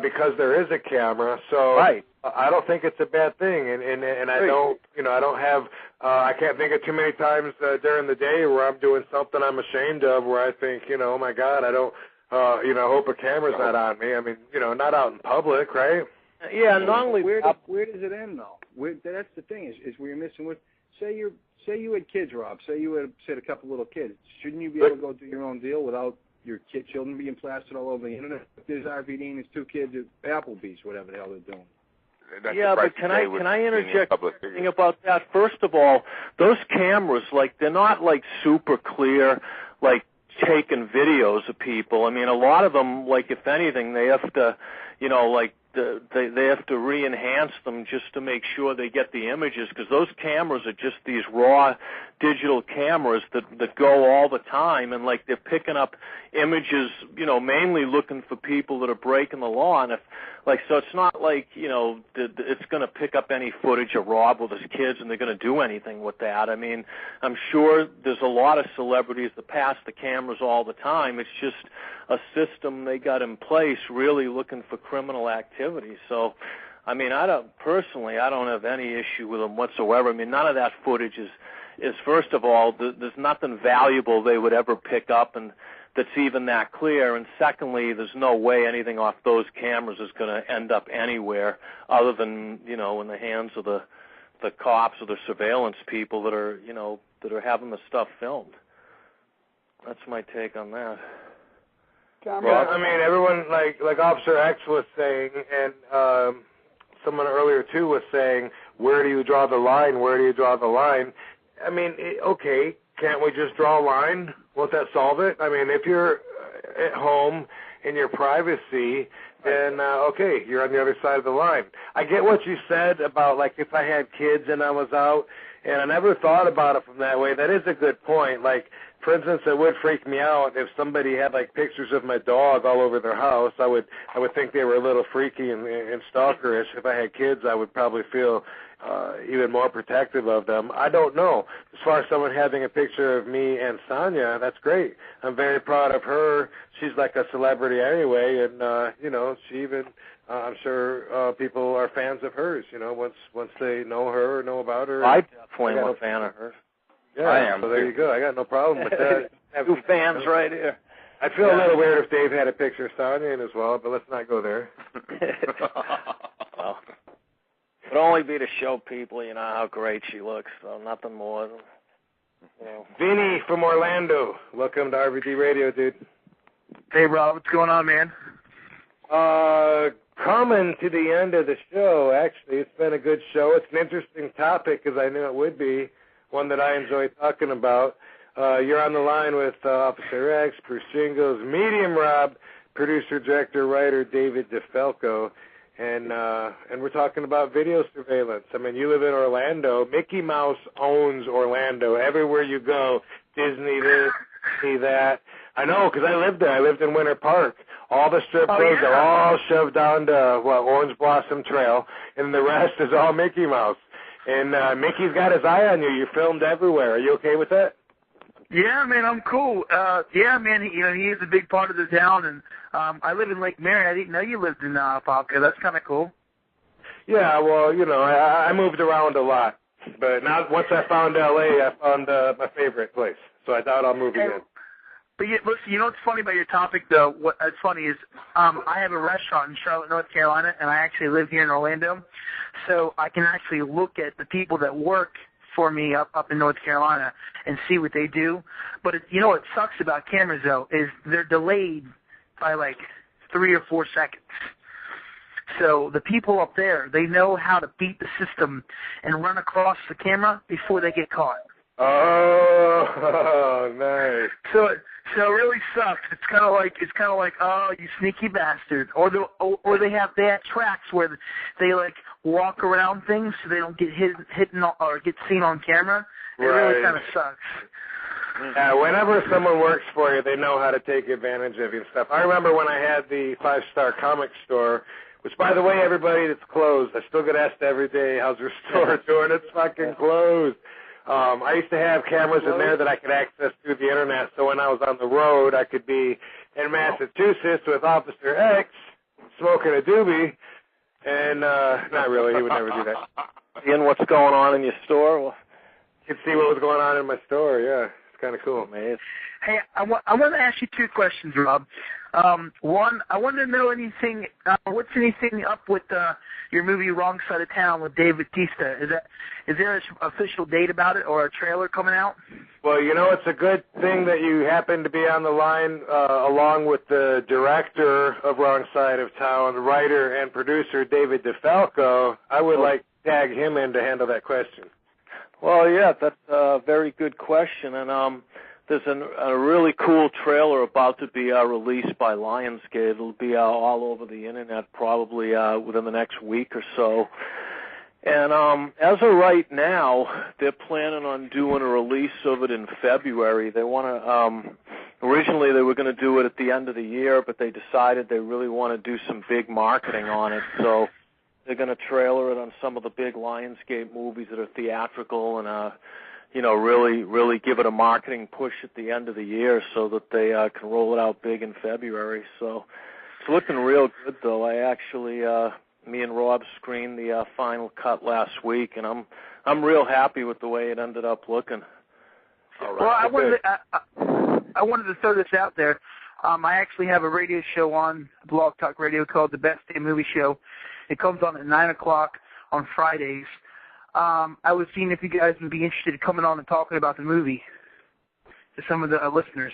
because there is a camera. So I don't think it's a bad thing, and I don't, I don't have, I can't think of too many times during the day where I'm doing something I'm ashamed of, where I think, oh my God, I don't, hope a camera's not on me. I mean, not out in public, right? Yeah, not only where does it end though? That's the thing is where you're missing with. Say you had kids, Rob. Say you had a couple little kids. Shouldn't you be able to go do your own deal without your children being plastered all over the internet? If there's RVD and his 2 kids at Applebee's, whatever the hell they're doing. Yeah, but can I interject something about that? First of all, those cameras, like, they're not, like, super clear, like, taking videos of people. I mean, a lot of them, like, if anything, they have to, like, they have to re-enhance them just to make sure they get the images, because those cameras are just these raw digital cameras that go all the time, and, like, they're picking up images, mainly looking for people that are breaking the law. And if, like, so it's not like, it's going to pick up any footage of Rob with his kids and they're going to do anything with that. I mean, I'm sure there's a lot of celebrities that pass the cameras all the time. It's just a system they got in place really looking for criminal activity. So, I mean, I don't have any issue with them whatsoever. I mean, none of that footage is first of all, there's nothing valuable they would ever pick up and that's even that clear. And secondly, there's no way anything off those cameras is going to end up anywhere other than, in the hands of the cops or the surveillance people that are having the stuff filmed. That's my take on that. Yeah, I mean, everyone, like Officer X was saying, and someone earlier, too, was saying, where do you draw the line? Where do you draw the line? I mean, okay, can't we just draw a line? Won't that solve it? I mean, if you're at home in your privacy, then, okay, you're on the other side of the line. I get what you said about, like, if I had kids and I was out, and I never thought about it from that way. That is a good point. Like, for instance, it would freak me out if somebody had, like, pictures of my dog all over their house. I would think they were a little freaky and stalkerish. If I had kids, I would probably feel even more protective of them. I don't know. As far as someone having a picture of me and Sonia, that's great. I'm very proud of her. She's like a celebrity anyway, and, she even, I'm sure people are fans of hers, once they know her or know about her. I definitely am a fan of hers. Yeah, I am. So there you go. I got no problem with that. 2 fans right here. I'd feel a little weird if Dave had a picture of Sonia in as well, but let's not go there. Well, it would only be to show people, how great she looks, so nothing more. Vinny from Orlando, welcome to RVD Radio, dude. Hey, Rob, what's going on, man? coming to the end of the show. Actually, it's been a good show. It's an interesting topic, as I knew it would be, one that I enjoy talking about. You're on the line with Officer X, Bruce Jingles, Medium Rob, producer, director, writer David DeFalco, and we're talking about video surveillance. I mean, you live in Orlando. Mickey Mouse owns Orlando. Everywhere you go, Disney this, Disney that. I know, because I lived there. I lived in Winter Park. All the strip clubs are all shoved down to, Orange Blossom Trail, and the rest is all Mickey Mouse. And Mickey's got his eye on you. You're filmed everywhere. Are you okay with that? Yeah, man, I'm cool. Yeah, man, he is a big part of the town, and I live in Lake Marion. I didn't know you lived in Apopka. That's kind of cool. Yeah, well, I moved around a lot, but now once I found L.A., I found my favorite place, so I thought I'll move again. But yeah, listen, you know what's funny about your topic, though? What's funny is I have a restaurant in Charlotte, North Carolina, and I actually live here in Orlando, so I can actually look at the people that work for me up in North Carolina and see what they do. But you know what sucks about cameras, though, is they're delayed by like 3 or 4 seconds. So the people up there, they know how to beat the system and run across the camera before they get caught. Oh, nice. So it really sucks. It's kind of like, oh, you sneaky bastard. Or they have tracks where they like walk around things so they don't get hit or get seen on camera. It really kind of sucks. Yeah, whenever someone works for you, they know how to take advantage of you and stuff. I remember when I had the 5-star comic store, which, by the way, everybody, it's closed. I still get asked every day, how's your store doing? It's fucking closed. I used to have cameras in there that I could access through the internet, so when I was on the road, I could be in Massachusetts with Officer X smoking a doobie, and not really, he would never do that. Seeing what's going on in your store? Well, you could see what was going on in my store, yeah. It's kind of cool. Man. Hey, I want to ask you 2 questions, Rob. One, I want to know anything, what's anything up with your movie Wrong Side of Town with Dave Bautista? Is there an official date about it or a trailer coming out? Well, it's a good thing that you happen to be on the line along with the director of Wrong Side of Town, writer and producer David DeFalco. I would like to tag him in to handle that question. Well, yeah, that's a very good question, and there's a really cool trailer about to be released by Lionsgate. It'll be all over the internet probably within the next week or so. And as of right now, they're planning on doing a release of it in February. They want to. Originally, they were going to do it at the end of the year, but they decided they really want to do some big marketing on it. So they're going to trailer it on some of the big Lionsgate movies that are theatrical and really give it a marketing push at the end of the year so that they can roll it out big in February. So it's looking real good, though. I actually, me and Rob screened the final cut last week, and I'm real happy with the way it ended up looking. All right. Well, I wanted to throw this out there. I actually have a radio show on Blog Talk Radio called The Best Day Movie Show. It comes on at 9 o'clock on Fridays. I was seeing if you guys would be interested in coming on and talking about the movie to some of the listeners.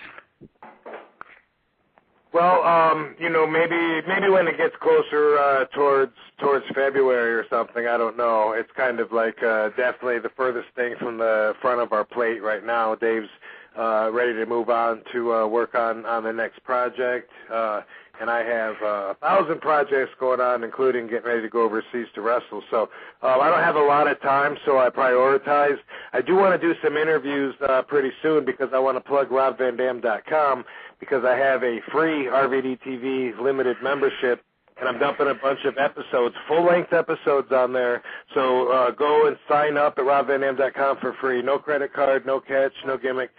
Well, maybe when it gets closer towards February or something, I don't know. It's kind of like definitely the furthest thing from the front of our plate right now. Dave's ready to move on to work on the next project. And I have 1,000 projects going on, including getting ready to go overseas to wrestle. So I don't have a lot of time, so I prioritize. I do want to do some interviews pretty soon because I want to plug RobVanDam.com because I have a free RVD TV limited membership, and I'm dumping a bunch of episodes, full-length episodes on there. So go and sign up at RobVanDam.com for free. No credit card, no catch, no gimmick,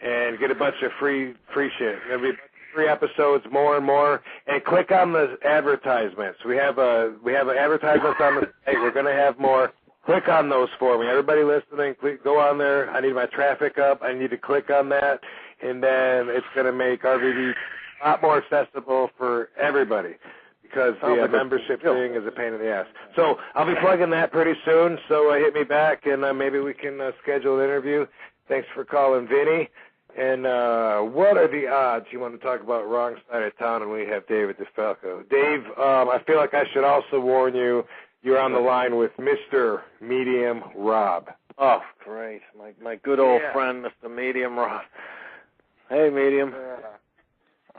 and get a bunch of free shit. There'll be 3 episodes, more and more, and click on the advertisements. We have advertisements on the site. We're going to have more. Click on those for me. Everybody listening, go on there. I need my traffic up. I need to click on that, and then it's going to make RVD a lot more accessible for everybody because the membership thing is a pain in the ass. So I'll be plugging that pretty soon, so hit me back, and maybe we can schedule an interview. Thanks for calling, Vinny. And what are the odds you want to talk about wrong side of town and we have David DeFalco? Dave, I feel like I should also warn you, you're on the line with Mr. Medium Rob. Oh, great. My good old friend, Mr. Medium Rob. Hey, Medium.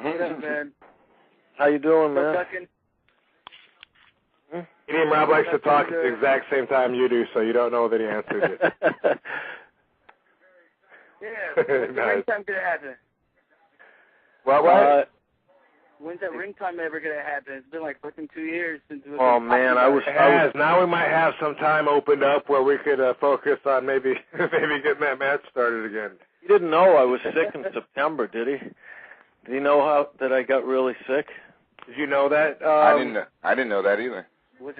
What up, man? How you doing, man? Medium Rob likes to talk at the exact same time you do, so you don't know that he answers it. When's the ring time gonna happen? What? When's that ring time ever gonna happen? It's been like fucking 2 years since. Oh man, I was. Now we might have some time opened up where we could focus on maybe getting that match started again. He didn't know I was sick in September, did he? Did he know that I got really sick? Did you know that? I didn't know that either.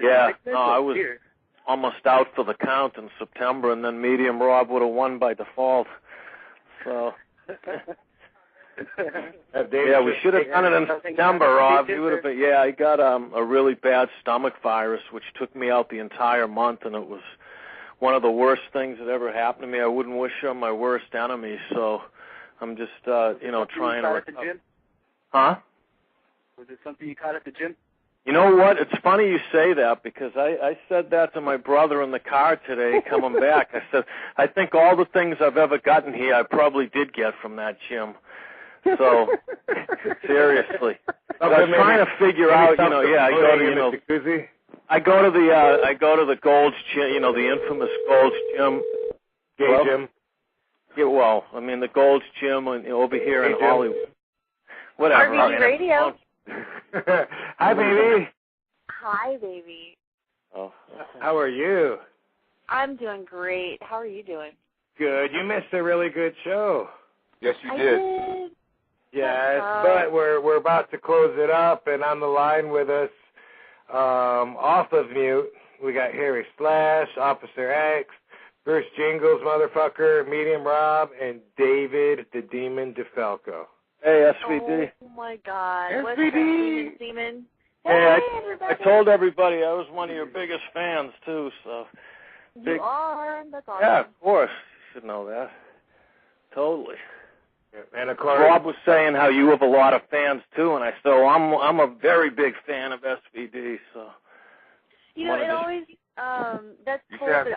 Yeah, no, I was almost out for the count in September, and then Medium Rob would have won by default. So, yeah, we should have done it in September, Rob. You would have been, I got a really bad stomach virus, which took me out the entire month, and it was one of the worst things that ever happened to me. I wouldn't wish on my worst enemy, so I'm just, trying to recover. Huh? Was it something you caught at the gym? You know what? It's funny you say that because I said that to my brother in the car today coming back. I said, I think all the things I've ever gotten here I probably did get from that gym. So, seriously. I was trying to figure out, I go to the Gold's Gym, the infamous Gold's Gym. Gay Gym? Yeah, well, I mean the Gold's Gym over here in Hollywood. Whatever. RVD Radio. Hi, baby. Hi, baby. Oh. How are you? I'm doing great. How are you doing? Good. You missed a really good show. Yes, you I did. Yes, but we're about to close it up, and on the line with us, off of mute, we got Harry Slash, Officer X, Bruce Jingles, motherfucker, Medium Rob, and David the Demon DeFalco. Hey, SVD. Oh, my God. SVD. What's that, Seaman? Hey, I told everybody I was one of your biggest fans, too, so. You are? That's awesome. Yeah, of course. You should know that. Totally. Yeah, and Rob was saying how you have a lot of fans, too, and I said, I'm a very big fan of SVD, so. You know, it always, that's cool, but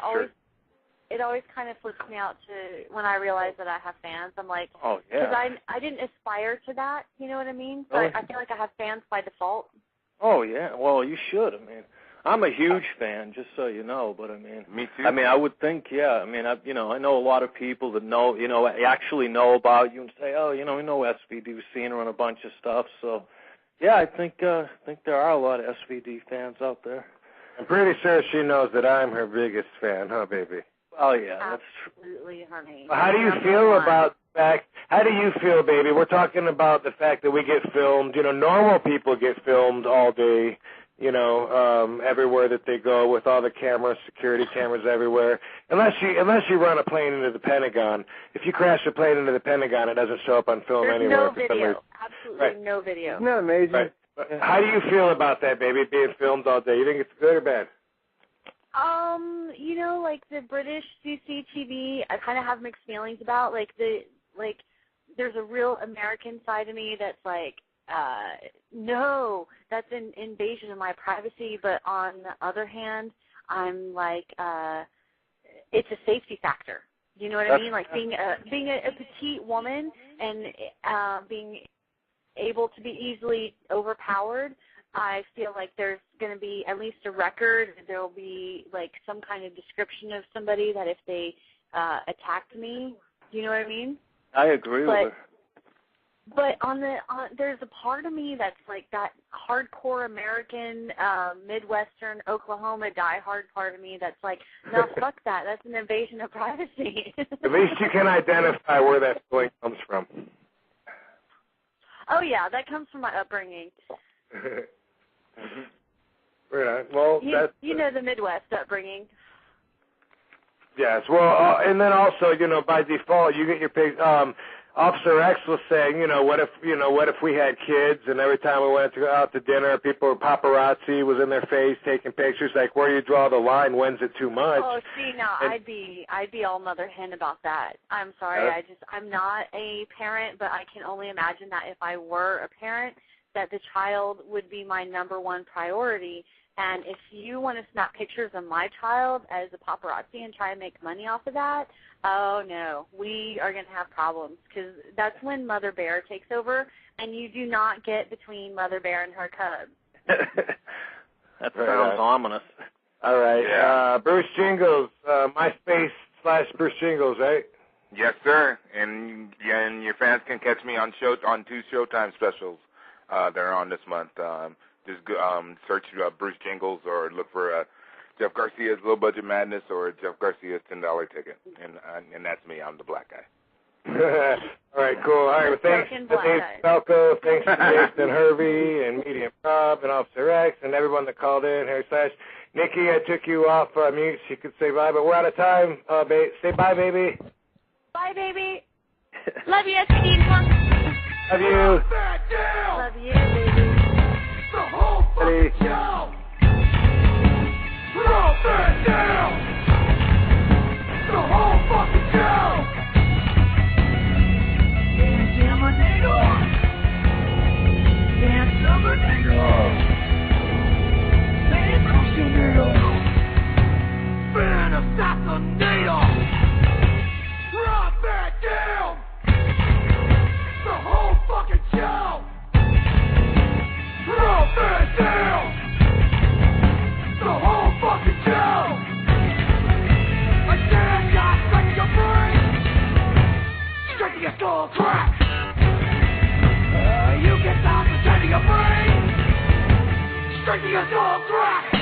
it always kind of flips me out to when I realize that I have fans. I'm like, oh, yeah. Because I didn't aspire to that, you know what I mean? But I feel like I have fans by default. Oh, yeah. Well, you should. I mean, I'm a huge fan, just so you know, but I mean. Me too. I mean, I would think, I mean, I know a lot of people that know, actually know about you and say, oh, we know SVD, we've seen her on a bunch of stuff, so. Yeah, I think there are a lot of SVD fans out there. I'm pretty sure she knows that I'm her biggest fan, huh, baby? Oh, yeah. Absolutely, honey. How do you feel about the fact, how do you feel, baby? We're talking about the fact that we get filmed. Normal people get filmed all day, everywhere that they go with all the cameras, security cameras everywhere. Unless you run a plane into the Pentagon. If you crash a plane into the Pentagon, it doesn't show up on film anywhere. There's no video. Absolutely no video. Isn't that amazing? Right. How do you feel about that, baby, being filmed all day? You think it's good or bad? Like the British CCTV, I kind of have mixed feelings about. There's a real American side of me that's like, no, that's an invasion of my privacy. But on the other hand, I'm like, it's a safety factor. You know what I mean? Like being a petite woman and being able to be easily overpowered. I feel like there's going to be at least a record. There will be like some kind of description of somebody that if they attacked me, you know what I mean? I agree with her. But there's a part of me that's like that hardcore American, Midwestern, Oklahoma diehard part of me that's like, no, fuck that. That's an invasion of privacy. At least you can identify where that feeling comes from. Oh, yeah, that comes from my upbringing. Right. Well, you know the Midwest upbringing. Yes. Well, and then also, by default, you get your picture. Officer X was saying, what if we had kids and every time we went out to dinner, people were paparazzi was in their face taking pictures. Like, where do you draw the line? When's it too much? Oh, see, now I'd be all mother hen about that. I'm sorry, I'm not a parent, but I can only imagine that if I were a parent, that the child would be my number one priority. And if you want to snap pictures of my child as a paparazzi and try and make money off of that, oh, no, we are going to have problems because that's when Mother Bear takes over, and you do not get between Mother Bear and her cub. That sounds ominous. All right. Yeah. Bruce Jingles, MySpace/Bruce Jingles, right? Yes, sir. And your fans can catch me on 2 Showtime specials that are on this month. Just search Bruce Jingles or look for Jeff Garcia's Low Budget Madness or Jeff Garcia's $10 ticket. And that's me. I'm the black guy. All right, cool. All right, well, thanks to Dave Falco, thanks to Jason Hervey and Medium Rob and Officer X and everyone that called in here. Nikki, I took you off mute so you could say bye, but we're out of time. Say bye, baby. Bye, baby. Love you, SVD. Love you. Love you, baby. The whole fucking show! Drop that down! The whole fucking show! Damn a nigga! Damn summer nigga! Damn Christian nigga! Fan assassinator! Drop that down! The whole fucking show! Drop that down! The whole fucking show! A damn shot straight to your brain! Straight to your skull crack! You get down to straight to your brain! Straight to your skull crack!